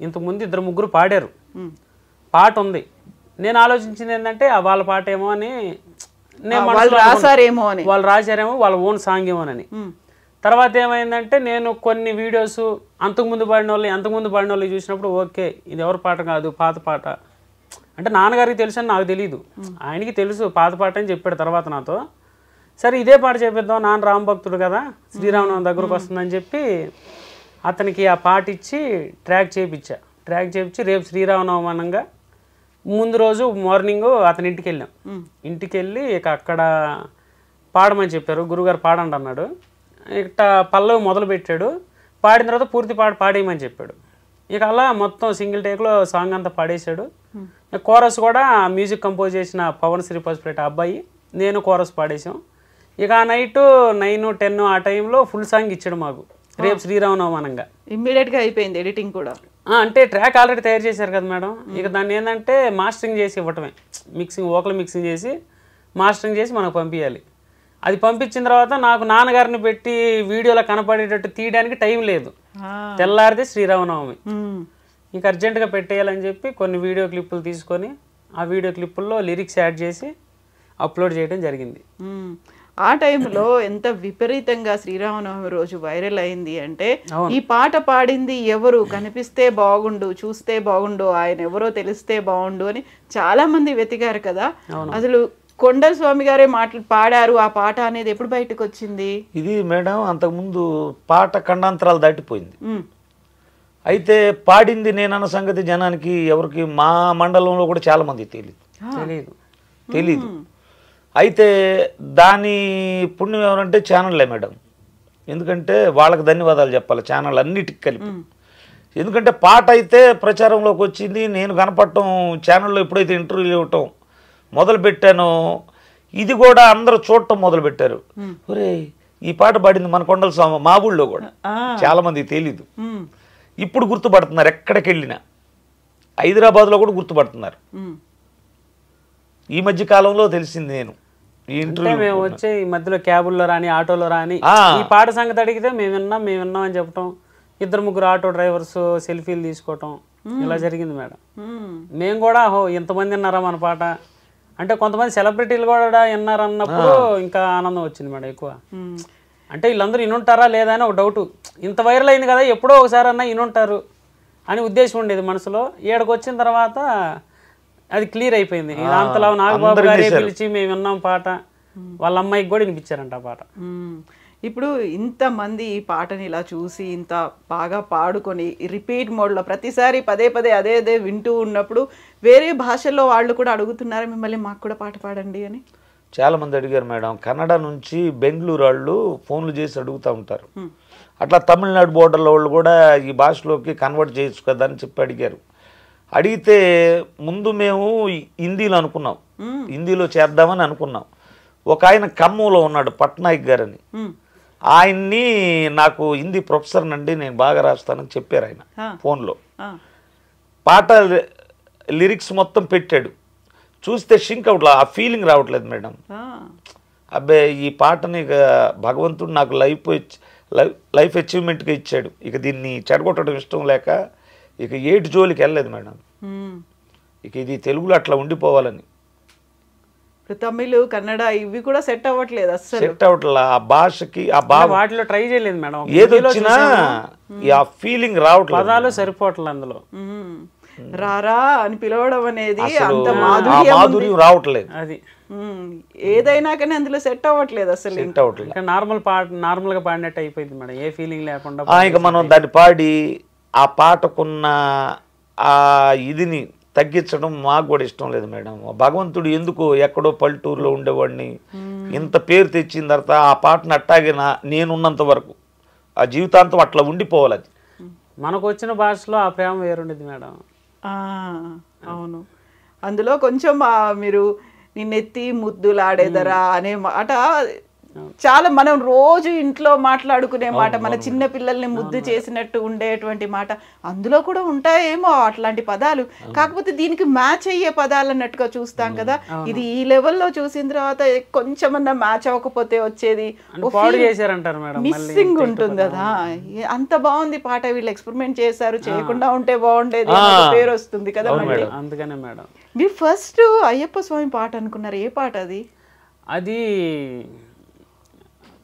ఇంతకుముందు 2-3 పాడారు, పాట ఉంది. నేను ఆలోచించింది ఏంటంటే వాళ్ళ పాట ఏమో అని, వాళ్ళు రాశారేమో వాళ్ళ ఓన్ సాంగ్ ఏమోనని. తర్వాత ఏమైందంటే నేను కొన్ని వీడియోస్ అంతకుముందు పాడిన వాళ్ళు చూసినప్పుడు ఓకే ఇది ఎవరి పాట కాదు పాత పాట అంటే నాన్నగారికి తెలుసు అని నాకు తెలియదు, ఆయనకి తెలుసు పాత పాట అని చెప్పాడు తర్వాత నాతో. సరే ఇదే పాట చేపిద్దాం, నాన్న రామభక్తుడు కదా శ్రీరామనవమి దగ్గరకు వస్తుందని చెప్పి అతనికి ఆ పాట ఇచ్చి ట్రాక్ చేయించి రేపు శ్రీరామనవమి అనంగా ముందు రోజు మార్నింగ్ అతని ఇంటికి వెళ్ళాం. ఇంటికి వెళ్ళి ఇక అక్కడ పాడమని చెప్పారు, గురుగారు పాడండి అన్నాడు. ఇక పల్లవి మొదలు పెట్టాడు, పాడిన తర్వాత పూర్తి పాట పాడేయమని చెప్పాడు. ఇక అలా మొత్తం సింగిల్ టేక్లో సాంగ్ అంతా పాడేశాడు. కోరస్ కూడా మ్యూజిక్ కంపోజ్ చేసిన పవన్ శ్రీ పసుపులేట అబ్బాయి, నేను కోరస్ పాడేసాం. ఇక ఆ నైట్ 9-10 ఆ టైంలో ఫుల్ సాంగ్ ఇచ్చాడు మాకు, రేపు శ్రీరామనవమి అనంగా. ఇమ్మీడియట్గా అయిపోయింది ఎడిటింగ్ కూడా. అంటే ట్రాక్ ఆల్రెడీ తయారు చేశారు కదా మేడం, ఇక దాన్ని ఏంటంటే మాస్టరింగ్ చేసి ఇవ్వటమే, వోకల్ మిక్సింగ్ చేసి మాస్టరింగ్ చేసి మనకు పంపించాలి. అది పంపించిన తర్వాత నాకు నాన్నగారిని పెట్టి వీడియోలో కనపడేటట్టు తీయడానికి టైం లేదు, తెల్లారితే శ్రీరామనవమి. ఇంక అర్జెంటుగా పెట్టేయాలని చెప్పి కొన్ని వీడియో క్లిప్పులు తీసుకొని ఆ వీడియో క్లిప్పుల్లో లిరిక్స్ యాడ్ చేసి అప్లోడ్ చేయడం జరిగింది. ఆ టైంలో ఎంత విపరీతంగా శ్రీరామనవమి రోజు వైరల్ అయింది అంటే, ఈ పాట పాడింది ఎవరు, కనిపిస్తే బాగుండు, చూస్తే బాగుండు, ఆయన ఎవరో తెలిస్తే బాగుండు అని చాలా మంది వెతికారు కదా. అసలు కొండల స్వామి గారే పాడారు ఆ పాట అనేది ఎప్పుడు బయటకు వచ్చింది? ఇది మేడం అంతకుముందు పాట ఖండాంతరాలు దాటిపోయింది. అయితే పాడింది నేనన్న సంగతి జనానికి ఎవరికి మా మండలంలో కూడా చాలా మంది తెలీదు. అయితే దాని పుణ్యం ఎవరంటే ఛానళ్ళే మేడం, ఎందుకంటే వాళ్ళకి ధన్యవాదాలు చెప్పాలి ఛానల్ అన్నిటికి కలిపి. ఎందుకంటే పాట అయితే ప్రచారంలోకి వచ్చింది, నేను కనపడటం ఛానల్లో ఎప్పుడైతే ఇంటర్వ్యూలు ఇవ్వటం మొదలుపెట్టానో ఇది కూడా అందరూ చూడటం మొదలుపెట్టారు. ఒరే ఈ పాట పాడింది మన కొండల స్వామి, మా ఊళ్ళో కూడా చాలా మందికి తెలీదు. ఇప్పుడు గుర్తుపడుతున్నారు, ఎక్కడికి వెళ్ళినా హైదరాబాద్లో కూడా గుర్తుపడుతున్నారు. ఈ మధ్య కాలంలో తెలిసింది నేను ఈ ఇంటర్వ్యూ మేము వచ్చే ఈ మధ్యలో క్యాబుల్లో రాని ఆటోలో రాని ఈ పాట సంగతి అడిగితే మేము విన్నాం అని చెప్పటం, 2-3 ఆటో డ్రైవర్స్ సెల్ఫీలు తీసుకోవటం ఇలా జరిగింది మేడం. మేము కూడా ఇంతమంది విన్నారా మన పాట అంటే, కొంతమంది సెలబ్రిటీలు కూడా విన్నారు అన్నప్పుడు ఇంకా ఆనందం వచ్చింది మేడం ఎక్కువ. అంటే వీళ్ళందరూ వినుంటారా లేదా అని ఒక డౌట్, ఇంత వైరల్ అయింది కదా ఎప్పుడో ఒకసారి అన్నా వినుంటారు అని ఉద్దేశం ఉండేది మనసులో. ఏడకు వచ్చిన తర్వాత అది క్లియర్ అయిపోయింది. అంతలా నాగబాబు గారే పిలిచి మేము విన్నాం పాట, వాళ్ళ అమ్మాయికి కూడా వినిపించారంట ఆ పాట. ఇప్పుడు ఇంతమంది ఈ పాటని ఇలా చూసి ఇంత బాగా పాడుకొని రిపీట్ మోడ్లో ప్రతిసారి పదే అదే వింటూ ఉన్నప్పుడు వేరే భాషల్లో వాళ్ళు కూడా అడుగుతున్నారు మిమ్మల్ని, మాకు కూడా పాట పాడండి అని. చాలామంది అడిగారు మేడం. కన్నడ నుంచి బెంగళూరు వాళ్ళు ఫోన్లు చేసి అడుగుతూ ఉంటారు, అట్లా తమిళనాడు బోర్డర్లో వాళ్ళు కూడా ఈ భాషలోకి కన్వర్ట్ చేయొచ్చు కదా అని చెప్పి అడిగారు. అడిగితే ముందు మేము హిందీలో అనుకున్నాం, హిందీలో చేద్దామని అనుకున్నాం. ఒక ఆయన ఖమ్మంలో ఉన్నాడు, పట్నాయక్ గారని, ఆయన్ని నాకు హిందీ ప్రొఫెసర్ నండి నేను బాగా రాస్తానని చెప్పారు ఆయన ఫోన్లో. పాట లిరిక్స్ మొత్తం పెట్టాడు, చూస్తే షింక్ అవట్లేదు, ఆ ఫీలింగ్ రావట్లేదు మేడం. అబ్బే ఈ పాటని భగవంతుడు నాకు లైఫ్ అచీవ్మెంట్గా ఇచ్చాడు, ఇక దీన్ని చెడగొట్టడం ఇష్టం లేక ఇక ఏటి జోలికి వెళ్ళలేదు మేడం. ఇక ఇది తెలుగులో అట్లా ఉండిపోవాలని. తమిళ్ కన్నడ ఇవి కూడా సెట్ అవ్వట్లేదు, అసలు సెట్ అవ్వట్లేదు ఆ భాషకి. ఆ వాటిలో ట్రై చేయలేదు మేడం, ఏది వచ్చినా ఆ ఫీలింగ్ రావట్లేదు, పదాలు సరిపోవట్లేదు అందులో. రారా అని పిలవడం అనేది అంత మాధుర్యం రావట్లేదు, అది ఏదైనా కానీ అందులో సెట్ అవ్వట్లేదు అసలు. సెట్ అవ్వట్లేదు, నార్మల్ గా పాడినట్టు అయిపోయింది మేడం, ఏ ఫీలింగ్ లేకుండా. ఇక మనం దాన్ని పాడి ఆ పాటకున్న ఆ ఇదిని తగ్గించడం మాకు కూడా ఇష్టం లేదు మేడం. భగవంతుడు ఎందుకు ఎక్కడో పల్లెటూరులో ఉండేవాడిని ఇంత పేరు తెచ్చిన తర్వాత ఆ పాటను అట్టాగే నేనున్నంత వరకు ఆ జీవితాంతం అట్లా ఉండిపోవాలి. అది మనకు వచ్చిన భాషలో ఆ ప్రేమ వేరుండేది మేడం. అవును, అందులో కొంచెం మీరు నిన్నెత్తి ముద్దులాడేదరా అనే మాట చాలా మనం రోజు ఇంట్లో మాట్లాడుకునే మాట, మన చిన్న పిల్లల్ని ముద్దు చేసినట్టు ఉండేటువంటి మాట, అందులో కూడా ఉంటాయేమో అట్లాంటి పదాలు. కాకపోతే దీనికి మ్యాచ్ అయ్యే పదాలు అన్నట్టుగా చూస్తాం కదా, ఇది ఈ లెవెల్లో చూసిన తర్వాత కొంచెమన్నా మ్యాచ్ అవ్వకపోతే వచ్చేది మిస్సింగ్ ఉంటుంది కదా. అంత బాగుంది పాట, వీళ్ళు ఎక్స్పెరిమెంట్ చేశారు, చేయకుండా ఉంటే బాగుండేది పేరు వస్తుంది కదా. అందుకనే మేడం మీరు ఫస్ట్ అయ్యప్ప స్వామి పాట అనుకున్నారు, ఏ పాట అది? అది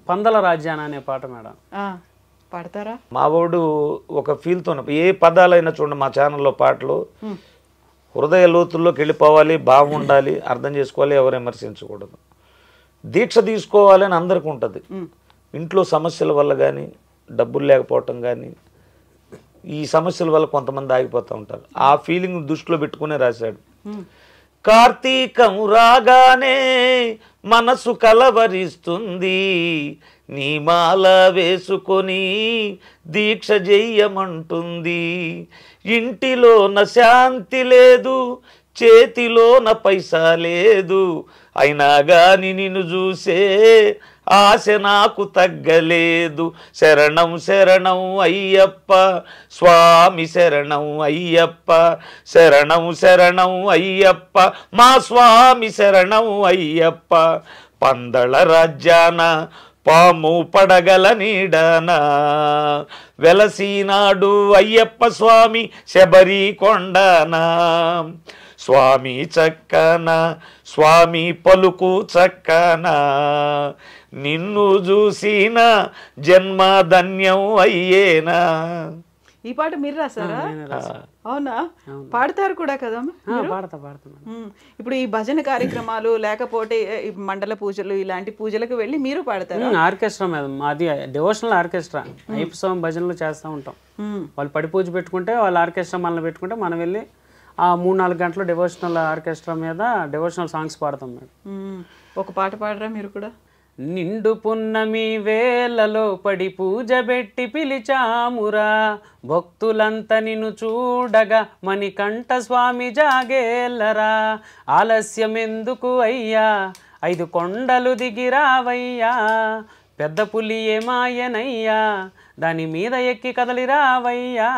పందల రాజ్యాన అనే పాట మేడం. పాడతారా? మా వాడు ఒక ఫీల్తో ఏ పదాలైనా చూడండి మా ఛానల్లో పాటలు హృదయ లోతుల్లోకి వెళ్ళిపోవాలి, బాగుండాలి, అర్థం చేసుకోవాలి, ఎవరు విమర్శించకూడదు, దీక్ష తీసుకోవాలి అని అందరికీ ఉంటుంది. ఇంట్లో సమస్యల వల్ల కానీ, డబ్బులు లేకపోవటం కానీ, ఈ సమస్యల వల్ల కొంతమంది ఆగిపోతూ ఉంటారు. ఆ ఫీలింగ్ దృష్టిలో పెట్టుకునే రాశాడు. కార్తీకము రాగానే మనసు కలవరిస్తుంది, నీ మాల వేసుకొని దీక్ష చెయ్యమంటుంది, ఇంటిలోన శాంతి లేదు, చేతిలోన పైసా లేదు, అయినా గాని నిన్ను చూసే ఆశ నాకు తగ్గలేదు, శరణం శరణం అయ్యప్ప స్వామి శరణం అయ్యప్ప, శరణం శరణం అయ్యప్ప మా స్వామి శరణం అయ్యప్ప, పందళ రాజ్యాన పాము పడగల నీడన వెలసినాడు అయ్యప్ప స్వామి శబరి కొండనా, స్వామి చక్కన స్వామి పలుకు చక్కన, నిన్ను చూసిన జన్మ ధన్యం అయ్యేనా. ఈ పాట మీరు రాసారా? అవునా? పాడతారు కూడా కదా? ఇప్పుడు ఈ భజన కార్యక్రమాలు లేకపోతే మండల పూజలు ఇలాంటి పూజలకు వెళ్ళి మీరు పాడతారు? ఆర్కెస్ట్రా మేడం, అది డివోషనల్ ఆర్కెస్ట్రా, అయ్యప్ప స్వామి భజనలు చేస్తూ ఉంటాం. వాళ్ళు పడి పూజ పెట్టుకుంటే వాళ్ళు ఆర్కెస్ట్రా మనల్ని పెట్టుకుంటే మనం వెళ్ళి ఆ 3-4 గంటలు డివోషనల్ ఆర్కెస్ట్రా మీద డివోషనల్ సాంగ్స్ పాడతాం మేడం. ఒక పాట పాడరా మీరు కూడా? నిండు పున్నమి వేళలో పడి పూజ పెట్టి పిలిచామురా, భక్తులంతా నిన్ను చూడగా మణికంఠ స్వామి జాగేల్లరా, ఆలస్యం ఎందుకు అయ్యా 5 కొండలు దిగిరావయ్యా, పెద్ద పులి ఏమాయనయ్యా దాని మీద ఎక్కి కదలిరావయ్యా,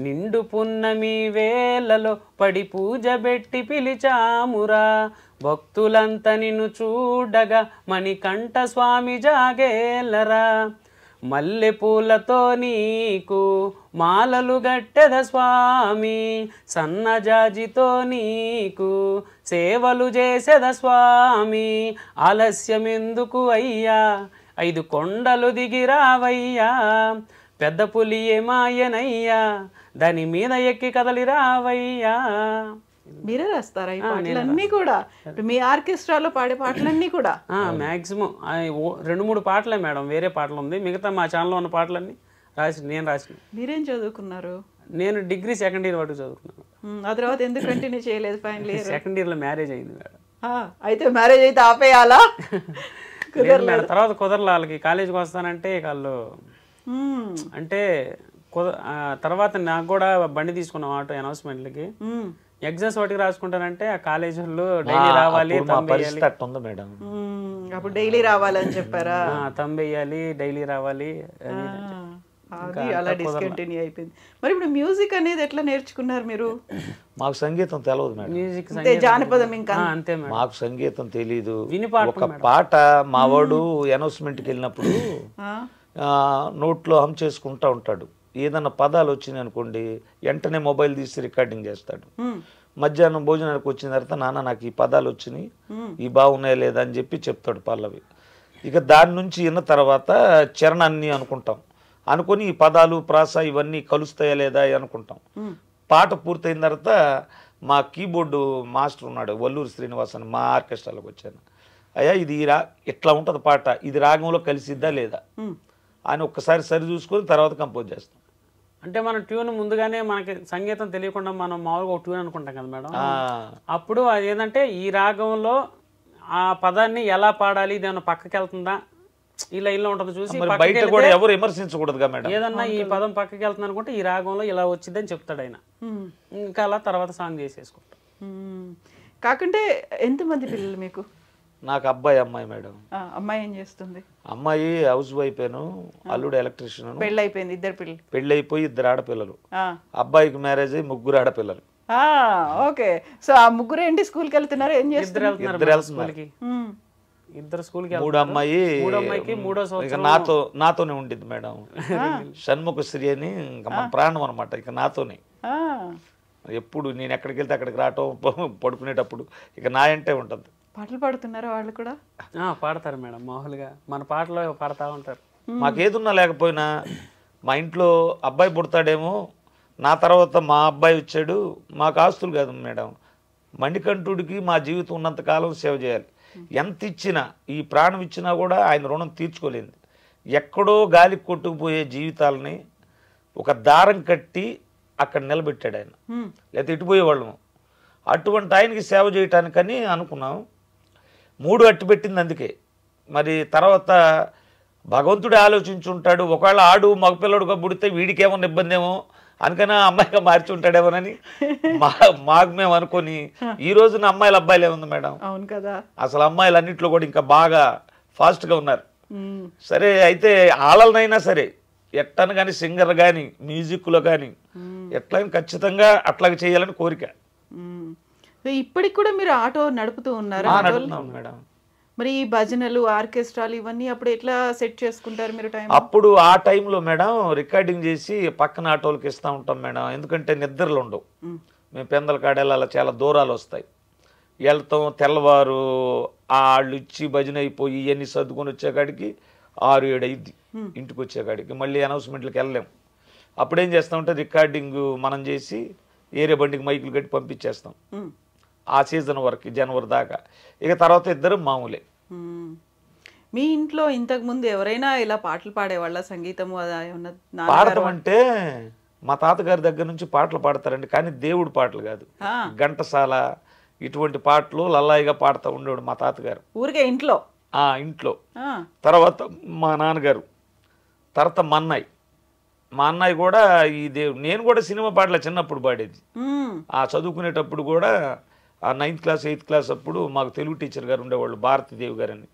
నిండు పున్నమి వేళలో పడి పూజ పెట్టి పిలిచామురా, భక్తులంతా నిన్ను చూడగా మణికంఠ స్వామి జాగేలరా, మల్లె పూలతో నీకు మాలలు గట్టెద స్వామి, సన్నజాజితో నీకు సేవలు చేసేద స్వామి, ఆలస్యం ఎందుకు అయ్యా 5 కొండలు దిగిరావయ్యా, పెద్ద పులి ఏమాయనయ్యా దాని మీద ఎక్కి కదలిరావయ్యా. మీరే రాస్తారా ఈ పాటలన్నీ కూడా? మీ ఆర్కెస్ట్రాలో పాడే పాటలన్నీ కూడా? మ్యాక్సిమం 2-3 పాటలే మేడం, వేరే పాటలు ఉంది, మిగతా మా ఛానల్లో ఉన్న పాటలన్నీ నేను రాసిన. మీరేం చదువుకున్నారు? నేను డిగ్రీ 2nd ఇయర్ వరకు చదువుకున్నాను. ఆ తర్వాత ఎందుకు కంటిన్యూ చేయలేదు? ఫైనల్ ఇయర్ 2nd ఇయర్లో మ్యారేజ్ అయింది మేడం. అయితే మ్యారేజ్ అయితే ఆపేయాలా? తర్వాత కుదరలే వాళ్ళకి, కాలేజీకి వస్తానంటే వాళ్ళు అంటే తర్వాత నాకు కూడా బండి తీసుకున్నాం ఆటో అనౌన్స్మెంట్లకి. ఎగ్జామ్స్ వాటికి రాసుకుంటానంటే ఆ కాలేజీ వాళ్ళు డైలీ రావాలి, మేడం అప్పుడు డైలీ రావాలని చెప్పారా? తంబెయ్యాలి, డైలీ రావాలి, అలా డిస్కంటిన్యూ అయిపోయింది. మరి ఇప్పుడు మ్యూజిక్ అనేది ఎట్లా నేర్చుకున్నారు మీరు? మాకు సంగీతం తెలియదు మేడం. మ్యూజిక్ జానపదం ఇంకా అంతే మేడం. మాకు సంగీతం తెలీదు. ఒక పాట మావాడు అనౌన్స్మెంట్కి వెళ్ళినప్పుడు నోట్లో హమ్ చేసుకుంటా ఉంటాడు. ఏదన్నా పదాలు వచ్చినాయి అనుకోండి వెంటనే మొబైల్ తీసి రికార్డింగ్ చేస్తాడు. మధ్యాహ్నం భోజనానికి వచ్చిన తర్వాత నాన్న నాకు ఈ పదాలు వచ్చినాయి, ఈ బాగున్నాయా లేదా అని చెప్పి చెప్తాడు పల్లవి. ఇక దాని నుంచి విన్న తర్వాత చరణాన్ని అనుకుంటాం, అనుకొని ఈ పదాలు ప్రాస ఇవన్నీ కలుస్తాయా లేదా అనుకుంటాం. పాట పూర్తయిన తర్వాత మా కీబోర్డు మాస్టర్ ఉన్నాడు వల్లూరు శ్రీనివాస్ అని, మా ఆర్కెస్ట్రాలోకి వచ్చాను. అయ్యా ఇది ఇట్లా ఉంటుంది పాట, ఇది రాగంలో కలిసిద్దా లేదా అని ఒక్కసారి సరి చూసుకొని తర్వాత కంపోజ్ చేస్తాం. అంటే మన ట్యూన్ ముందుగానే మనకి సంగీతం తెలియకుండా మనం మామూలుగా ఒక ట్యూన్ అనుకుంటాం కదా మేడం. అప్పుడు అది ఏంటంటే ఈ రాగంలో ఆ పదాన్ని ఎలా పాడాలి, ఇది ఏమన్నా పక్కకి వెళ్తుందా, ఈ లైన్లో ఉంటుంది చూసి బయట కూడా ఎవరు విమర్శించకూడదుగా మేడం. ఏదన్నా ఈ పదం పక్కకి వెళ్తుంది అనుకుంటే ఈ రాగంలో ఇలా వచ్చిందని చెప్తాడు ఆయన. ఇంకా అలా తర్వాత సాంగ్ చేసేసుకుంటాం. కాకుంటే ఎంతమంది పిల్లలు మీకు? నాకు అబ్బాయి అమ్మాయి మేడం. అమ్మాయి ఏం చేస్తుంది? అమ్మాయి హౌస్ వైఫ్, అల్లుడు ఎలక్ట్రీషియన్. పెళ్ళి అయిపోయింది, ఇద్దరు పిల్లలు. పెళ్ళి అయిపోయి 2 ఆడపిల్లలు. అబ్బాయికి మ్యారేజ్ అయ్యి 3 ఆడపిల్లలు. ఓకే. సో ఆ ముగ్గురు ఏంటి స్కూల్కి వెళ్తున్నారు, ఏం చేస్తున్నారు? ఇద్దరు స్కూల్కి. 3 అమ్మాయి, 3వ సంవత్సరం నాతోనే ఉండిద్ది మేడం. షణ్ముఖశ్రీ అని ఇంకా మన ప్రాణం అనమాట. ఇక నాతోనే ఎప్పుడు నేను ఎక్కడికి వెళ్తే అక్కడికి రావటం, పడుకునేటప్పుడు ఇక నా అంటే ఉంటుంది. పాటలు పాడుతున్నారా వాళ్ళు కూడా? పాడతారు మేడం, మామూలుగా మన పాటలో పాడుతూ ఉంటారు. మాకేదున్నా లేకపోయినా మా ఇంట్లో అబ్బాయి పుడతాడేమో, నా తర్వాత మా అబ్బాయి వచ్చాడు, మాకు ఆస్తులు కాదు మేడం, మణికంఠుడికి మా జీవితం ఉన్నంతకాలం సేవ చేయాలి. ఎంత ఇచ్చినా, ఈ ప్రాణం ఇచ్చినా కూడా ఆయన రుణం తీర్చుకోలేదు. ఎక్కడో గాలికి కొట్టుకుపోయే జీవితాలని ఒక దారం కట్టి అక్కడ నిలబెట్టాడు ఆయన, లేకపోతే ఇటుపోయేవాళ్ళము. అటువంటి ఆయనకి సేవ చేయటానికని అనుకున్నాం. 3 అట్టు పెట్టింది అందుకే. మరి తర్వాత భగవంతుడు ఆలోచించుంటాడు, ఒకవేళ ఆడు మగపిల్లడుగా పుడితే వీడికి ఏమన్నా ఇబ్బంది ఏమో అనుకన్నా అమ్మాయిగా మార్చి ఉంటాడేమోనని మాకు మేము అనుకొని ఈ రోజున అమ్మాయిలు అబ్బాయిలు ఏముంది మేడం. అవును కదా, అసలు అమ్మాయిలు అన్నింటిలో కూడా ఇంకా బాగా ఫాస్ట్గా ఉన్నారు. సరే అయితే ఆళ్ళనైనా సరే ఎట్టను కానీ సింగర్ కానీ మ్యూజిక్లో కానీ ఎట్లయినా ఖచ్చితంగా అట్లాగే చేయాలని కోరిక. ఇప్పటికి కూడా మీరు ఆటో నడుపుతూ ఉన్నారా? మేడం. మరి ఈ భజనలు, ఆర్కెస్ట్రాలు ఇవన్నీ అప్పుడు ఎట్లా సెట్ చేసుకుంటారు మీరు టైం? అప్పుడు ఆ టైంలో మేడం రికార్డింగ్ చేసి పక్కన ఆటోలకి ఇస్తూ ఉంటాం మేడం. ఎందుకంటే నిద్రలు ఉండవు. మేము పెందల కాడేళ్ళ చాలా దూరాలు వస్తాయి, వెళ్తాం. తెల్లవారు వాళ్ళు ఇచ్చి భజన అయిపోయి ఇవన్నీ సర్దుకొని వచ్చేకాడికి 6-7 అయింది ఇంటికి వచ్చేకాడికి. మళ్ళీ అనౌన్స్మెంట్లకు వెళ్ళలేము. అప్పుడేం చేస్తామంటే రికార్డింగ్ మనం చేసి ఏరే బండికి మైకులు కట్టి పంపించేస్తాం ఆ సీజన్ వరకు, జనవరి దాకా. ఇక తర్వాత ఇద్దరు మామూలే. మీ ఇంట్లో ఇంతకు ముందు ఎవరైనా ఇలా పాటలు పాడేవాళ్ళ? సంగీతము పాడటం అంటే మా తాతగారి దగ్గర నుంచి పాటలు పాడతారండి, కానీ దేవుడు పాటలు కాదు. ఘంటసాల ఇటువంటి పాటలు లల్లాయిగా పాడుతూ ఉండేవాడు మా తాతగారు ఊరికే ఇంట్లో. ఇంట్లో. తర్వాత మా నాన్నగారు, తర్వాత మా అన్నయ్య కూడా ఈ దేవుడు. నేను కూడా సినిమా పాటలు చిన్నప్పుడు పాడేది. చదువుకునేటప్పుడు కూడా 9th క్లాస్ 8th క్లాస్ అప్పుడు మాకు తెలుగు టీచర్ గారు ఉండేవాళ్ళు, భారతీదేవి గారు అని.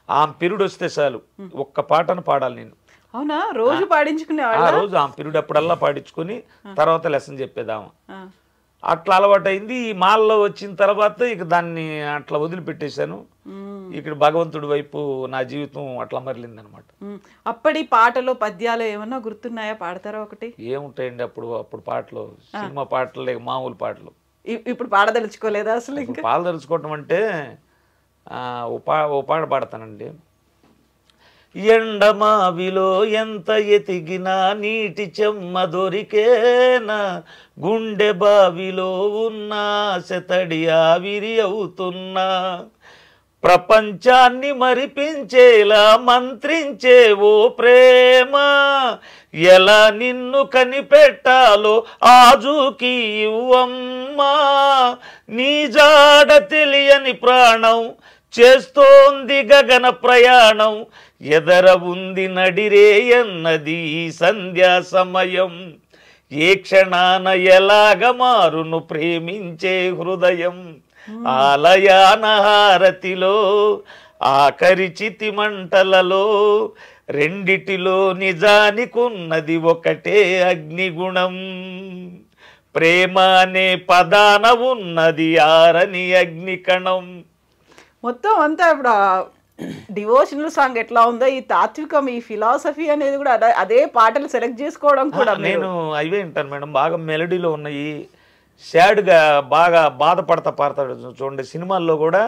ఆమె పీరియడ్ వస్తే చాలు ఒక్క పాటను పాడాలి నేను. అవునా? రోజు పాడించుకునే రోజు ఆమె పీరియడ్ అప్పుడల్లా పాడించుకొని తర్వాత లెసన్ చెప్పేదాము. అట్లా అలవాటు అయింది. ఈ మాల్లో వచ్చిన తర్వాత ఇక దాన్ని అట్లా వదిలిపెట్టేశాను. ఇక్కడ భగవంతుడి వైపు నా జీవితం అట్లా మరలింది అనమాట. అప్పటి పాటలు పద్యాలు ఏమన్నా గుర్తున్నాయా? పాడతారా ఒకటి? ఏముంటాయండి అప్పుడు పాటలు, సినిమా పాటలు లేక మామూలు పాటలు. ఇప్పుడు పాడదలుచుకోలేదా అసలు? ఇంకా పాడదలుచుకోవటం అంటే ఓ పాట పాడతానండి. ఎండమావిలో ఎంత ఎతిగినా నీటి చెమ్మ దొరికేనా, గుండె బావిలో ఉన్న శతడి ఆవిరి అవుతున్నా, ప్రపంచాన్ని మరిపించేలా మంత్రించే ఓ ప్రేమ, ఎలా నిన్ను కనిపెట్టాలో ఆజుకి ఇవ్వమ్మా, నీ జాడ తెలియని ప్రాణం చేస్తోంది గగన ప్రయాణం ఎదర ఉంది నడిరేయన్నది సంధ్యా సమయం ఏ క్షణాన ఎలాగ మారును ప్రేమించే హృదయం ఆలయాన హారతిలో ఆఖరి చితి మంటలలో రెండిటిలో నిజానికున్నది ఒకటే అగ్నిగుణం ప్రేమ అనే పదాన ఉన్నది ఆరని అగ్నికణం. మొత్తం అంతా ఇప్పుడు డివోషనల్ సాంగ్ ఎట్లా ఉందో ఈ తాత్వికం ఈ ఫిలాసఫీ అనేది కూడా అదే పాటలు సెలెక్ట్ చేసుకోవడం కూడా నేను అవే వింటాను మేడం. బాగా మెలడీలో ఉన్నాయి, సాడ్గా బాగా బాధపడతా పాడతాడు చూడండి. సినిమాల్లో కూడా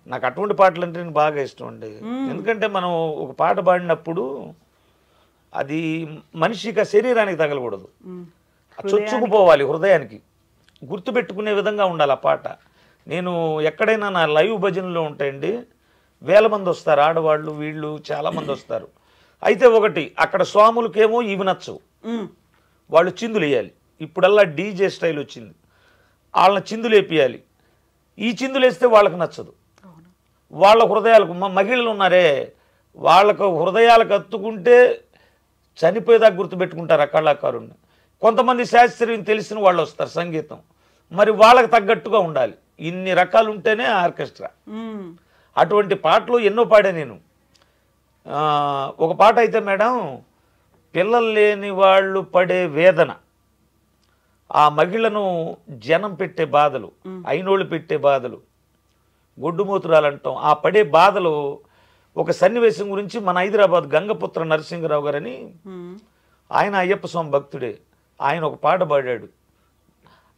నాకు అటువంటి పాటలు అంటే బాగా ఇష్టం అండి. ఎందుకంటే మనం ఒక పాట పాడినప్పుడు అది మనిషికి శరీరానికి తగలకూడదు, చొచ్చుకుపోవాలి, హృదయానికి గుర్తుపెట్టుకునే విధంగా ఉండాలి ఆ పాట. నేను ఎక్కడైనా నా లైవ్ భజనలో ఉంటాయండి, వేల మంది వస్తారు, ఆడవాళ్ళు వీళ్ళు చాలామంది వస్తారు. అయితే ఒకటి అక్కడ స్వాములకేమో ఇవి నచ్చవు, వాళ్ళు చిందులు వేయాలి. ఇప్పుడల్లా డీజే స్టైల్ వచ్చింది, వాళ్ళని చిందులు వేపియాలి. ఈ చిందులు వేస్తే వాళ్ళకి నచ్చదు. వాళ్ళ హృదయాలకు మహిళలు ఉన్నారే, వాళ్ళకు హృదయాలకు అత్తుకుంటే చనిపోయేదాకా గుర్తుపెట్టుకుంటారు ఆ కళాకారుణ్ణి. కొంతమంది శాస్త్రీయం తెలిసిన వాళ్ళు వస్తారు సంగీతం, మరి వాళ్ళకి తగ్గట్టుగా ఉండాలి. ఇన్ని రకాలు ఉంటేనే ఆర్కెస్ట్రా. అటువంటి పాటలు ఎన్నో పాడా నేను. ఒక పాట అయితే మేడం, పిల్లలు లేని వాళ్ళు పడే వేదన, ఆ మహిళను జనం పెట్టే బాధలు, అయినోళ్ళు పెట్టే బాధలు, గొడ్డుమూతురాలు అంటాం, ఆ పడే బాధలు. ఒక సన్నివేశం గురించి మన హైదరాబాద్ గంగపుత్ర నరసింహరావు గారని, ఆయన అయ్యప్ప స్వామి భక్తుడే, ఆయన ఒక పాట పాడాడు.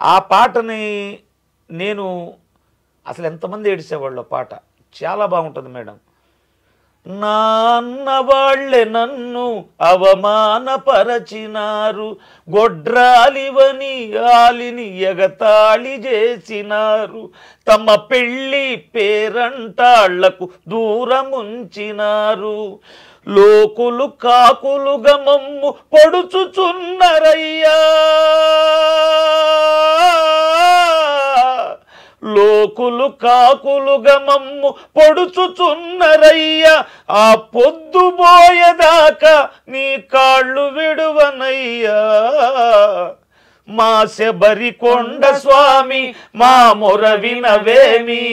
ఆ పాటని నేను అసలు ఎంతమంది ఏడిసేవాళ్ళు ఆ పాట, చాలా బాగుంటుంది మేడం. నాన్న వాళ్ళే నన్ను అవమానపరచినారు, గొడ్రాలివని ఆలిని ఎగతాళి చేసినారు, తమ పెళ్ళి పేరంటాళ్లకు దూరముంచినారు, లోకులు కాకులుగా మమ్ము పొడుచుచున్నరయ్యా, లోకులు కాకులుగా మమ్ము పొడుచుచున్నరయ్యా, ఆ పొద్దుబోయేదాకా నీ కాళ్ళు విడువనయ్యా, మా శబరికొండ స్వామి మా మొర వినవేమి,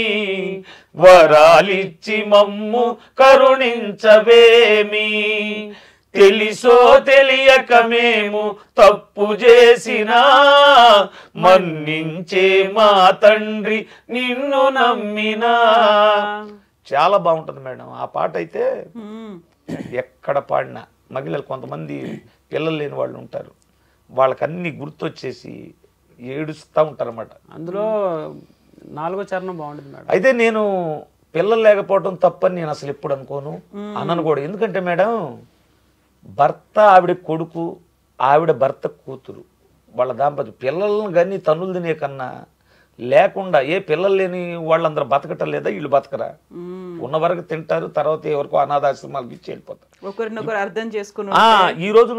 వరాలిచ్చి మమ్ము కరుణించవేమి, తెలిసో తెలియక మేము తప్పు చేసినా మన్నించే మా తండ్రి నిన్ను నమ్మినా. చాలా బాగుంటుంది మేడం ఆ పాట. అయితే ఎక్కడ పాడినా మహిళలు, కొంతమంది పిల్లలు లేని వాళ్ళు ఉంటారు, వాళ్ళకి అన్ని గుర్తొచ్చేసి ఏడుస్తూ ఉంటారు అన్నమాట. అందులో 4వ చరణం బాగుంటుంది మేడం. అయితే నేను పిల్లలు లేకపోవడం తప్పని నేను అసలు ఎప్పుడు అనుకోను, అన్నను కూడా. ఎందుకంటే మేడం, భర్త ఆవిడ కొడుకు, ఆవిడ భర్త కూతురు, వాళ్ళ దాంపత్యం, పిల్లలను కానీ తన్నులు తినే కన్నా లేకుండా, ఏ పిల్లలు లేని వాళ్ళందరూ బతకటం లేదా, వీళ్ళు బతకరా, ఉన్న వరకు తింటారు, తర్వాత ఎవరికో అనాథాశ్రమాలకు ఇచ్చి వెళ్ళిపోతారు. ఒకరినొకరు అర్థం చేసుకుని ఈ రోజు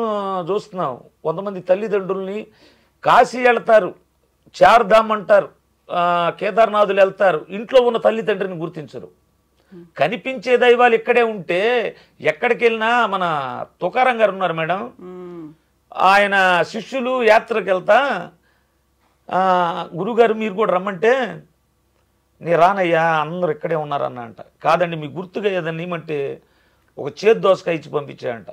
చూస్తున్నాం, కొంతమంది తల్లిదండ్రుల్ని కాశీ వెళ్తారు, చార్ధామ్ అంటారు, కేదార్నాథులు వెళ్తారు, ఇంట్లో ఉన్న తల్లిదండ్రిని గుర్తించరు. కనిపించే దైవాలు ఇక్కడే ఉంటే ఎక్కడికి వెళ్ళినా, మన తుకారాం గారు ఉన్నారు మేడం, ఆయన శిష్యులు యాత్రకు వెళ్తా, గురుగారు మీరు కూడా రమ్మంటే, నీ రానయ్యా అందరూ ఇక్కడే ఉన్నారన్న అంట. కాదండి మీ గుర్తుగా ఏదన్నా ఏమంటే ఒక చేతి దోసకాయ ఇచ్చి పంపించాయంట.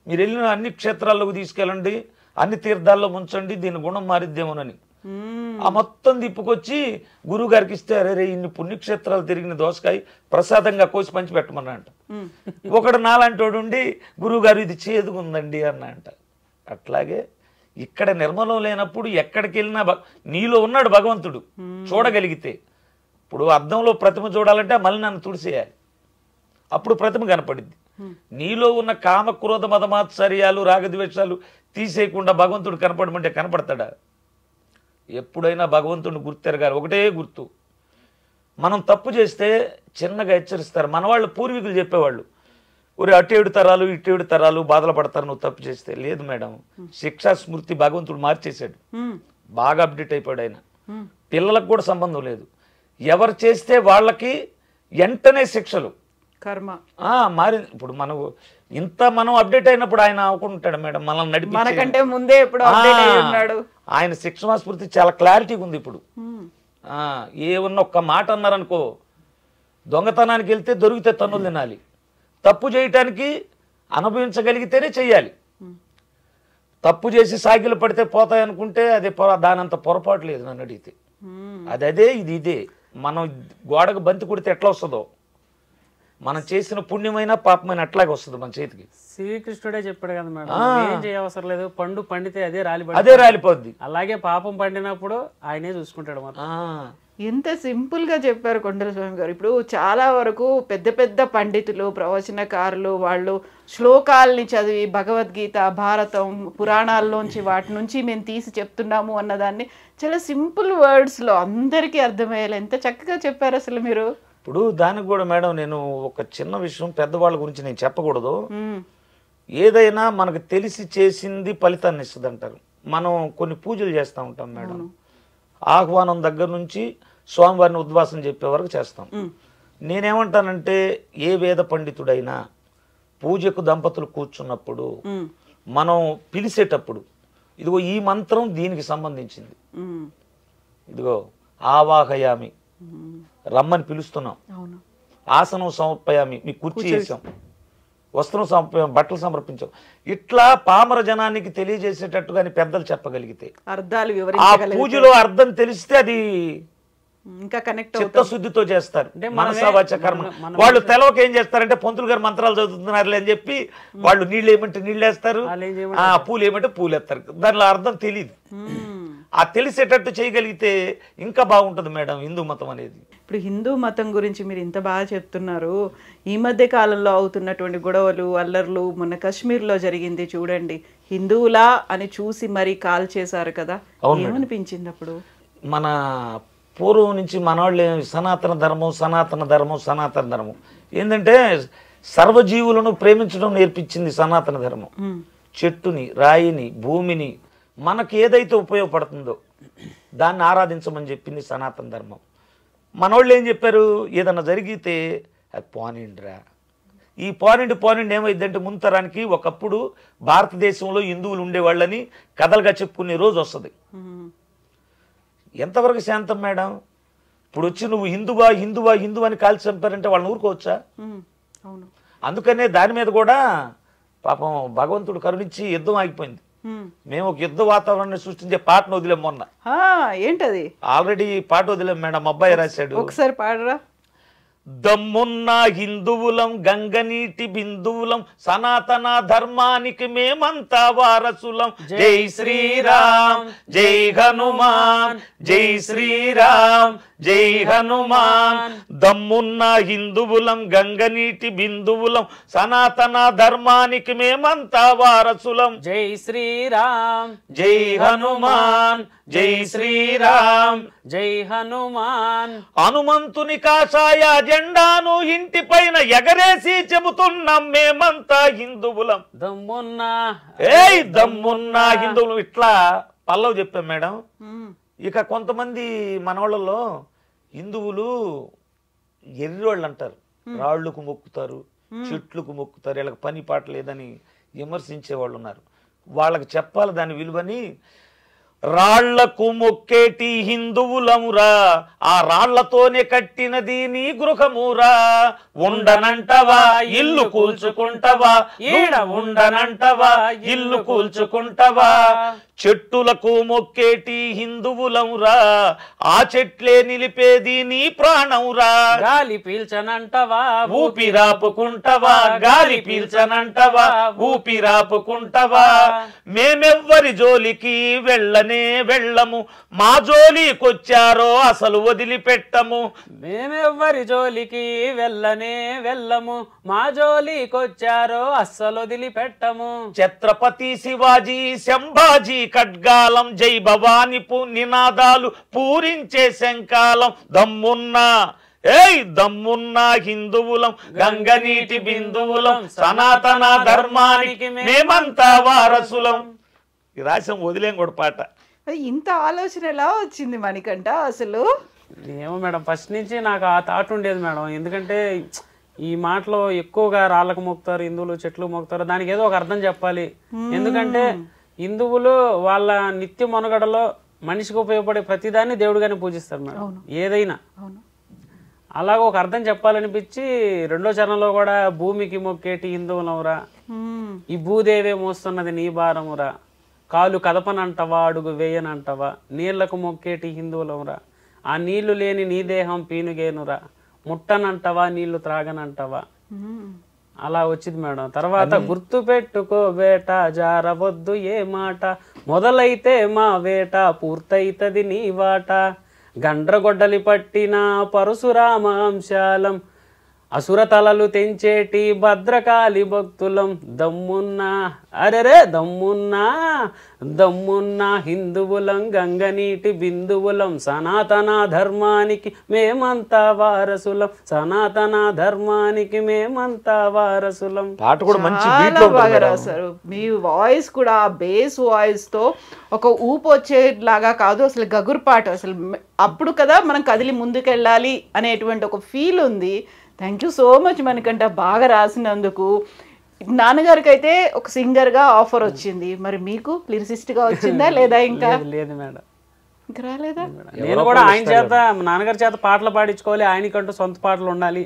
మీరు వెళ్ళిన అన్ని క్షేత్రాల్లోకి తీసుకెళ్ళండి, అన్ని తీర్థాల్లో ముంచండి, దీని గుణం మారిద్దేమోనని. ఆ మొత్తం తిప్పుకొచ్చి గురువు గారికి ఇస్తే, అరే ఇన్ని పుణ్యక్షేత్రాలు తిరిగిన దోసకాయ ప్రసాదంగా కోసి పంచి పెట్టమన్నంట. ఒకడు నాలాంటి వాడు ఉండి, గురువు గారు ఇది చేదుగా ఉందండి అన్న అంట. అట్లాగే ఇక్కడ నిర్మలం లేనప్పుడు ఎక్కడికి వెళ్ళినా నీలో ఉన్నాడు భగవంతుడు, చూడగలిగితే. ఇప్పుడు అద్దంలో ప్రతిమ చూడాలంటే మళ్ళీ నన్ను తుడిసేయాలి, అప్పుడు ప్రతిమ కనపడిద్ది. నీలో ఉన్న కామ క్రోధ మదమాత్సర్యాలు రాగద్వేషాలు తీసేయకుండా భగవంతుడు కనపడమంటే కనపడతాడా? ఎప్పుడైనా భగవంతుడిని గుర్తెరగాలి. ఒకటే గుర్తు, మనం తప్పు చేస్తే చిన్నగా హెచ్చరిస్తారు. మన వాళ్ళు పూర్వీకులు చెప్పేవాళ్ళు, ఒరే అటు 7 తరాలు ఇటు 7 తరాలు బాధలు పడతారు నువ్వు తప్పు చేస్తే. లేదు మేడం, శిక్షా స్మృతి భగవంతుడు మార్చేశాడు, బాగా అప్డేట్ అయిపోయాడు ఆయన. పిల్లలకు కూడా సంబంధం లేదు, ఎవరు చేస్తే వాళ్ళకి వెంటనే శిక్షలు కర్మ మారి. ఇప్పుడు మనం అప్డేట్ అయినప్పుడు ఆయన అనుకుంటాడు మేడం మనల్ని నడిపి, మనకంటే ముందే ఎప్పుడు అప్డేట్ అయి ఉన్నాడు. ఆయన శిక్షణ స్ఫూర్తి చాలా క్లారిటీగా ఉంది ఇప్పుడు. ఏమన్నా ఒక్క మాట అన్నారనుకో, దొంగతనానికి వెళ్తే దొరికితే తన్నులు తినాలి, తప్పు చేయటానికి అనుభవించగలిగితేనే చెయ్యాలి. తప్పు చేసి సాగిలు పడితే పోతాయనుకుంటే అది దానంత పొరపాటు లేదు నన్ను అడిగితే. అదే ఇదే మనం గోడకు బంతి కొడితే ఎట్లా వస్తుందో, మనం చేసిన పుణ్యమైన పాపమైన అట్లాగే వస్తుంది మన చేతికి. శ్రీకృష్ణుడే చెప్పాడు కదా మేడం, ఏం చేయవసరం లేదు, పండు పండితే అదే రాలిపోద్ది. అలాగే పాపం పండినప్పుడు ఆయనే చూసుకుంటాడు మొత్తం. ఎంత సింపుల్ గా చెప్పారు కొండల స్వామి గారు. ఇప్పుడు చాలా వరకు పెద్ద పెద్ద పండితులు, ప్రవచనకారులు వాళ్ళు శ్లోకాలని చదివి భగవద్గీత, భారతం, పురాణాల్లోంచి వాటి నుంచి మేము తీసి చెప్తున్నాము అన్నదాన్ని చాలా సింపుల్ వర్డ్స్ లో అందరికీ అర్థమయ్యేలా ఎంత చక్కగా చెప్పారు అసలు మీరు. ఇప్పుడు దానికి కూడా మేడం నేను ఒక చిన్న విషయం, పెద్దవాళ్ళ గురించి నేను చెప్పకూడదు. ఏదైనా మనకు తెలిసి చేసింది ఫలితాన్ని ఇస్తుంది అంటారు. మనం కొన్ని పూజలు చేస్తూ ఉంటాం మేడం, ఆహ్వానం దగ్గర నుంచి స్వామివారిని ఉద్వాసం చెప్పే వరకు చేస్తాం. నేనేమంటానంటే ఏ వేద పండితుడైనా పూజకు దంపతులు కూర్చున్నప్పుడు మనం పిలిచేటప్పుడు ఇదిగో ఈ మంత్రం దీనికి సంబంధించింది, ఇదిగో ఆవాహయామి రమ్మని పిలుస్తున్నాం, ఆసనం సమర్పయామి మీ కుర్చీ వేసాం, వస్త్రం సమర్పయామి బట్టలు సమర్పించాం, ఇట్లా పామర జనానికి తెలియజేసేటట్టుగా పెద్దలు చెప్పగలిగితే, అర్థాలు ఆ పూజలో అర్థం తెలిస్తే అది ఇంకా కనెక్ట్ చిత్తశుద్ధితో చేస్తారు. మనసా వాచ కర్మ. వాళ్ళు తెలవక ఏం చేస్తారంటే పంతులు గారు మంత్రాలు చదువుతున్నారు అని చెప్పి వాళ్ళు నీళ్ళు ఏమంటే నీళ్ళు వేస్తారు, పూలు ఏమంటే పూలు వేస్తారు. దానిలో అర్థం తెలియదు. ఆ తెలిసేటట్టు చేయగలిగితే ఇంకా బాగుంటుంది మేడం హిందూ మతం అనేది. ఇప్పుడు హిందూ మతం గురించి మీరు ఇంత బాగా చెప్తున్నారు. ఈ మధ్య కాలంలో అవుతున్నటువంటి గొడవలు, అల్లర్లు, మొన్న కాశ్మీర్లో జరిగింది చూడండి, హిందువులా అని చూసి మరీ కాల్ చేశారు కదా, ఏమనిపించింది అప్పుడు? మన పూర్వం నుంచి మనవాళ్ళు సనాతన ధర్మం సనాతన ధర్మం సనాతన ధర్మం ఏంటంటే సర్వజీవులను ప్రేమించడం నేర్పించింది సనాతన ధర్మం. చెట్టుని, రాయిని, భూమిని మనకి ఏదైతే ఉపయోగపడుతుందో దాన్ని ఆరాధించమని చెప్పింది సనాతన ధర్మం. మనోళ్ళు ఏం చెప్పారు, ఏదన్నా జరిగితే అది పోనిండ్రా. ఈ పోనిండి ఏమైందంటే ముంతరానికి ఒకప్పుడు భారతదేశంలో హిందువులు ఉండేవాళ్ళని కథలుగా చెప్పుకునే రోజు వస్తుంది. ఎంతవరకు శాంతం మేడం? ఇప్పుడు వచ్చి నువ్వు హిందువా హిందువా హిందువు అని కాల్చి చంపారంటే వాళ్ళని ఊరుకోవచ్చా? అందుకనే దాని మీద కూడా పాపం భగవంతుడు కరుణించి యుద్ధం ఆగిపోయింది. మేము ఒక యుద్ధ వాతావరణాన్ని సృష్టించే పాటను వదిలేం మొన్న. ఏంటది? ఆల్రెడీ పాట వదిలేం మేడం, అబ్బాయి రాశాడు. ఒకసారి పాడరా. దమ్మున్న హిందువులం గంగనీటి బిందువులం సనాతన ధర్మానికి మేమంతా వారసులం. జై శ్రీరామ్ జై హనుమాన్ జై శ్రీరామ్ జై హనుమాన్. దమ్మున్న హిందువులం గంగనీటి బిందువులం సనాతన ధర్మానికి మేమంతా వారసులం. జై శ్రీరామ్ జై హనుమాన్ జై శ్రీరామ్ జై హనుమాన్. హనుమంతుని కాషాయ జెండాను ఇంటి పైన ఎగరేసి చెబుతున్నాం మేమంతా హిందువులం. దమ్మున్నా దమ్మున్నా హిందువులు. ఇట్లా పల్లవి చెప్పాం మేడం. ఇక కొంతమంది మనవాళ్ళలో హిందువులు ఎర్రోళ్ళు అంటారు, రాళ్లకు మొక్కుతారు, చెట్లకు మొక్కుతారు, వీళ్ళకి పని పాట లేదని విమర్శించే వాళ్ళు ఉన్నారు. వాళ్ళకి చెప్పాలి దాని విలువని. రాళ్లకు మొక్కేటి హిందువులమురా, ఆ రాళ్లతోనే కట్టినది నీ గృహమురా. ఉండనంటవా ఇల్లు కూల్చుకుంటవా, ఈడ ఉండనంటవా ఇల్లు కూల్చుకుంటవా. చెట్టులకు మొక్కేటి హిందువులమురా, ఆ చెట్లే నిలిపేది నీ ప్రాణంరా. గాలి పీల్చనంటవా ఊపిరాపుకుంటవా, గాలి పీల్చనంటవా ఊపిరాపుకుంటవా. మేమెవ్వరి జోలికి వెళ్ళనే వెళ్ళము, మా జోలికొచ్చారో అసలు వదిలిపెట్టము. మేమెవ్వరి జోలికి వెళ్ళనే వెళ్ళము, మా జోలికొచ్చారో అస్సలు వదిలిపెట్టము. ఛత్రపతి శివాజీ సంభాజీ ఖడ్గాలం, జై భవాని నినాదాలు పూరించే శంకాలం. దమ్మున్నా దమ్మున్నా హిందువులం గంగనీటి బిందువులం సనాతన ధర్మానికి మేమంతా వారసులం. ఈ రాసం వదిలేం కూడా పాట. ఇంత ఆలోచన ఎలా వచ్చింది మణికంఠ అసలు? ఏమో మేడం, ఫస్ట్ నుంచి నాకు ఆ థాట్ ఉండేది మేడం. ఎందుకంటే ఈ మాటలో ఎక్కువగా రాళ్ళకు మోపుతారు, హిందువులు చెట్లు మోపుతారు, దానికి ఏదో ఒక అర్థం చెప్పాలి. ఎందుకంటే హిందువులు వాళ్ళ నిత్య మనుగడలో మనిషికి ఉపయోగపడే ప్రతిదాన్ని దేవుడిగానే పూజిస్తారు మేడం, ఏదైనా. అలాగ ఒక అర్థం చెప్పాలనిపించి రెండో చరణంలో కూడా భూమికి మొక్కేటి హిందువులవురా, ఈ భూదేవే మోస్తున్నది నీ భారమురా, కాలు కదపనంటవా అడుగు వేయనంటవా, నీళ్లకు మొక్కేటి హిందువులవురా, ఆ నీళ్లు లేని నీ దేహం పీనుగేనురా, ముట్టనంటవా నీళ్లు త్రాగనంటవా. అలా వచ్చింది మేడం. తర్వాత గుర్తు పెట్టుకో బేట జారవద్దు ఏ మాట, మొదలైతే మా వేట పూర్తయితది నీ వాట, గండ్రగొడ్డలి పట్టిన పరశురామాంశాలం, అసుర తలలు తెంచేటి భద్రకాళి భక్తులం, దమ్మున్నా అరెరే దమ్మున్నా హిందువులం, గంగనీటి బిందువులం, సనాతన ధర్మానికి మేమంతా వారసులం, సనాతన ధర్మానికి మేమంతా వారసులం. పాట కూడా మంచి చాలా బాగా రాశారు. మీ వాయిస్ కూడా ఆ బేస్ వాయిస్ తో ఒక ఊపు వచ్చేలాగా కాదు, అసలు గగురు పాట. అసలు అప్పుడు కదా మనం కదిలి ముందుకెళ్ళాలి అనేటువంటి ఒక ఫీల్ ఉంది. Thank you so much Manikanta, బాగా రాసినందుకు. నాన్నగారికి అయితే ఒక సింగర్ గా ఆఫర్ వచ్చింది, మరి మీకు లిరిసిస్ట్ గా వచ్చిందా లేదా? ఇంకా లేదు మేడం, ఇంకా రాలేదా? నేను కూడా ఆయన చేత, నాన్నగారి చేత పాటలు పాడించుకోవాలి, ఆయనకంటూ సొంత పాటలు ఉండాలి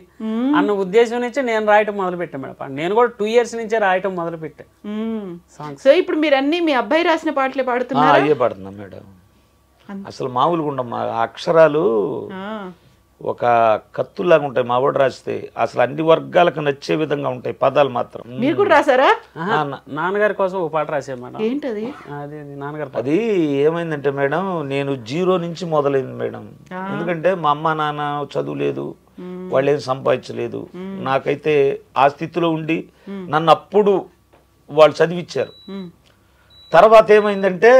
అన్న ఉద్దేశం నుంచి నేను రాయటం మొదలు పెట్టాను మేడం. నేను కూడా 2 years నుంచే రాయటం మొదలు పెట్టాను. సో ఇప్పుడు మీరు అన్ని మీ అబ్బాయి రాసిన పాటలే పాడుతున్నారు? అయ్యే పాడుతున్నా మేడం. అసలు మామూలుగా ఉండమ్మా, అక్షరాలు ఒక కత్తుల్లాగా ఉంటాయి. మా వాడు రాస్తే అసలు అన్ని వర్గాలకు నచ్చే విధంగా ఉంటాయి పదాలు మాత్రం. మీరు కూడా రాసారా? నాన్నగారి కోసం ఒక పాట రాశాను మేడం. ఏంటది? నాన్నగారు అది ఏమైందంటే మేడం, నేను 0 నుంచి మొదలైంది మేడం. ఎందుకంటే మా అమ్మ నాన్న చదువు లేదు, వాళ్ళు ఏం సంపాదించలేదు. నాకైతే ఆ స్థితిలో ఉండి నన్ను అప్పుడు వాళ్ళు చదివిచ్చారు. తర్వాత ఏమైందంటే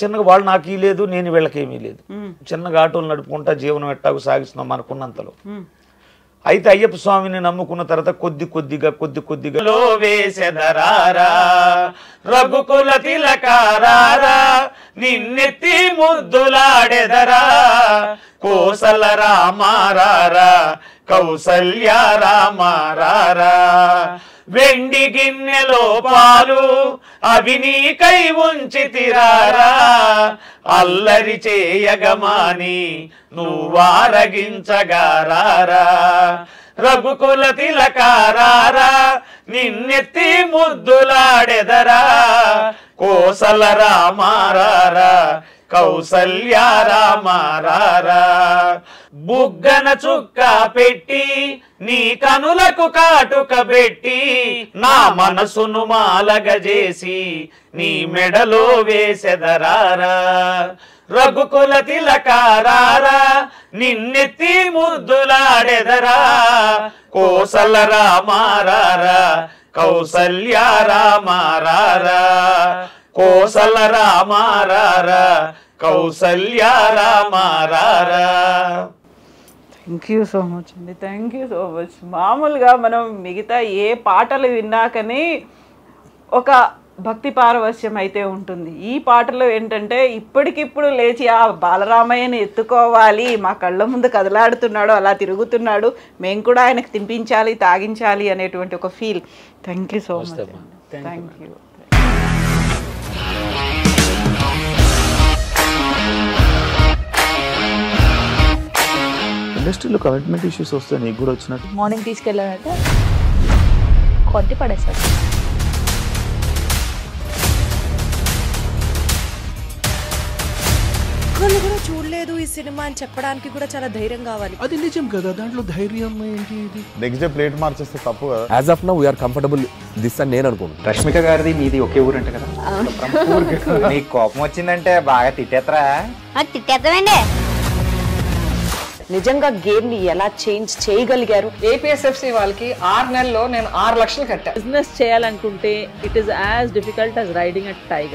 చిన్నగా వాళ్ళు నాకు లేదు, నేను వీళ్ళకేమీ లేదు. చిన్నగా ఆటోలు నడుపుకుంటా జీవనం ఎట్టాగు సాగిస్తున్నాం అనుకున్నంతలో. అయితే అయ్యప్ప స్వామిని నమ్ముకున్న తర్వాత కొద్ది కొద్దిగా వేసెదరారా రఘుకుల తిలకారారా, నిన్నెత్తి ముద్దులాడెదరా కోసల రామారారా, కౌసల్య రామారారా, వెండి గిన్నెలో పాలు అవి నీకై ఉంచితిరారా, అల్లరి చేయగమాని నువ్వారగించగారారా, రఘుకుల తిలకారారా, నిన్నెత్తి ముద్దులాడెదరా కోసల రామారారా, కౌసల్య రామారారా, బుగ్గన చుక్క పెట్టి నీ కనులకు కాటుక పెట్టి, నా మనసును మాలగజేసి నీ మెడలో వేసెదరారా, రఘుకుల తిలకారారా, నిన్నెత్తి ముద్దులాడెదరా కోసల రామారారా, కౌసల్య రామారారా, కోసల రామారారా, కౌసల్య రామారారా. థ్యాంక్ యూ సో మచ్ అండి, థ్యాంక్ యూ సో మచ్. మామూలుగా మనం మిగతా ఏ పాటలు విన్నాకని ఒక భక్తి పారవశ్యం అయితే ఉంటుంది. ఈ పాటలో ఏంటంటే ఇప్పటికిప్పుడు లేచి ఆ బాలరామయ్యని ఎత్తుకోవాలి, మా కళ్ళ ముందు కదలాడుతున్నాడు, అలా తిరుగుతున్నాడు, మేము కూడా ఆయనకు తినిపించాలి, తాగించాలి అనేటువంటి ఒక feel. Thank you so much. Thank you. ఇండస్ట్రీలో కమిట్మెంట్ ఇష్యూస్ వస్తే నీకు కూడా వచ్చినట్టు? మార్నింగ్ తీసుకెళ్ళాడంటే కొట్టి పడేస్తాడు. వాళ్ళు కూడా చూడలేదు ఈ సినిమా అని చెప్పడానికి కూడా చాలా ధైర్యం కావాలి. అది నిజం కదా, దాంట్లో ధైర్యం ఏంటి? ఇది నెక్స్ట్ డే ప్లేట్ మార్చేస్తే తప్పు కదా. As of now we are comfortable this అని నేను అనుకుంటున్నాను. రష్మిక గారిది మీది ఒకే ఊరంట కదా? నీకు కోపం వచ్చిందంటే బాగా తిట్టేత్తరా? తిట్టేద్దామండి. నిజంగా గేమ్ ని ఎలా చేంజ్ చేయగలిగారు? ఏపీఎస్ఎఫ్సి వాళ్ళకి 6 నెలల్లో నేను 6 లక్షలు కట్టా. బిజినెస్ చేయాలనుకుంటే it is as difficult as riding a tiger.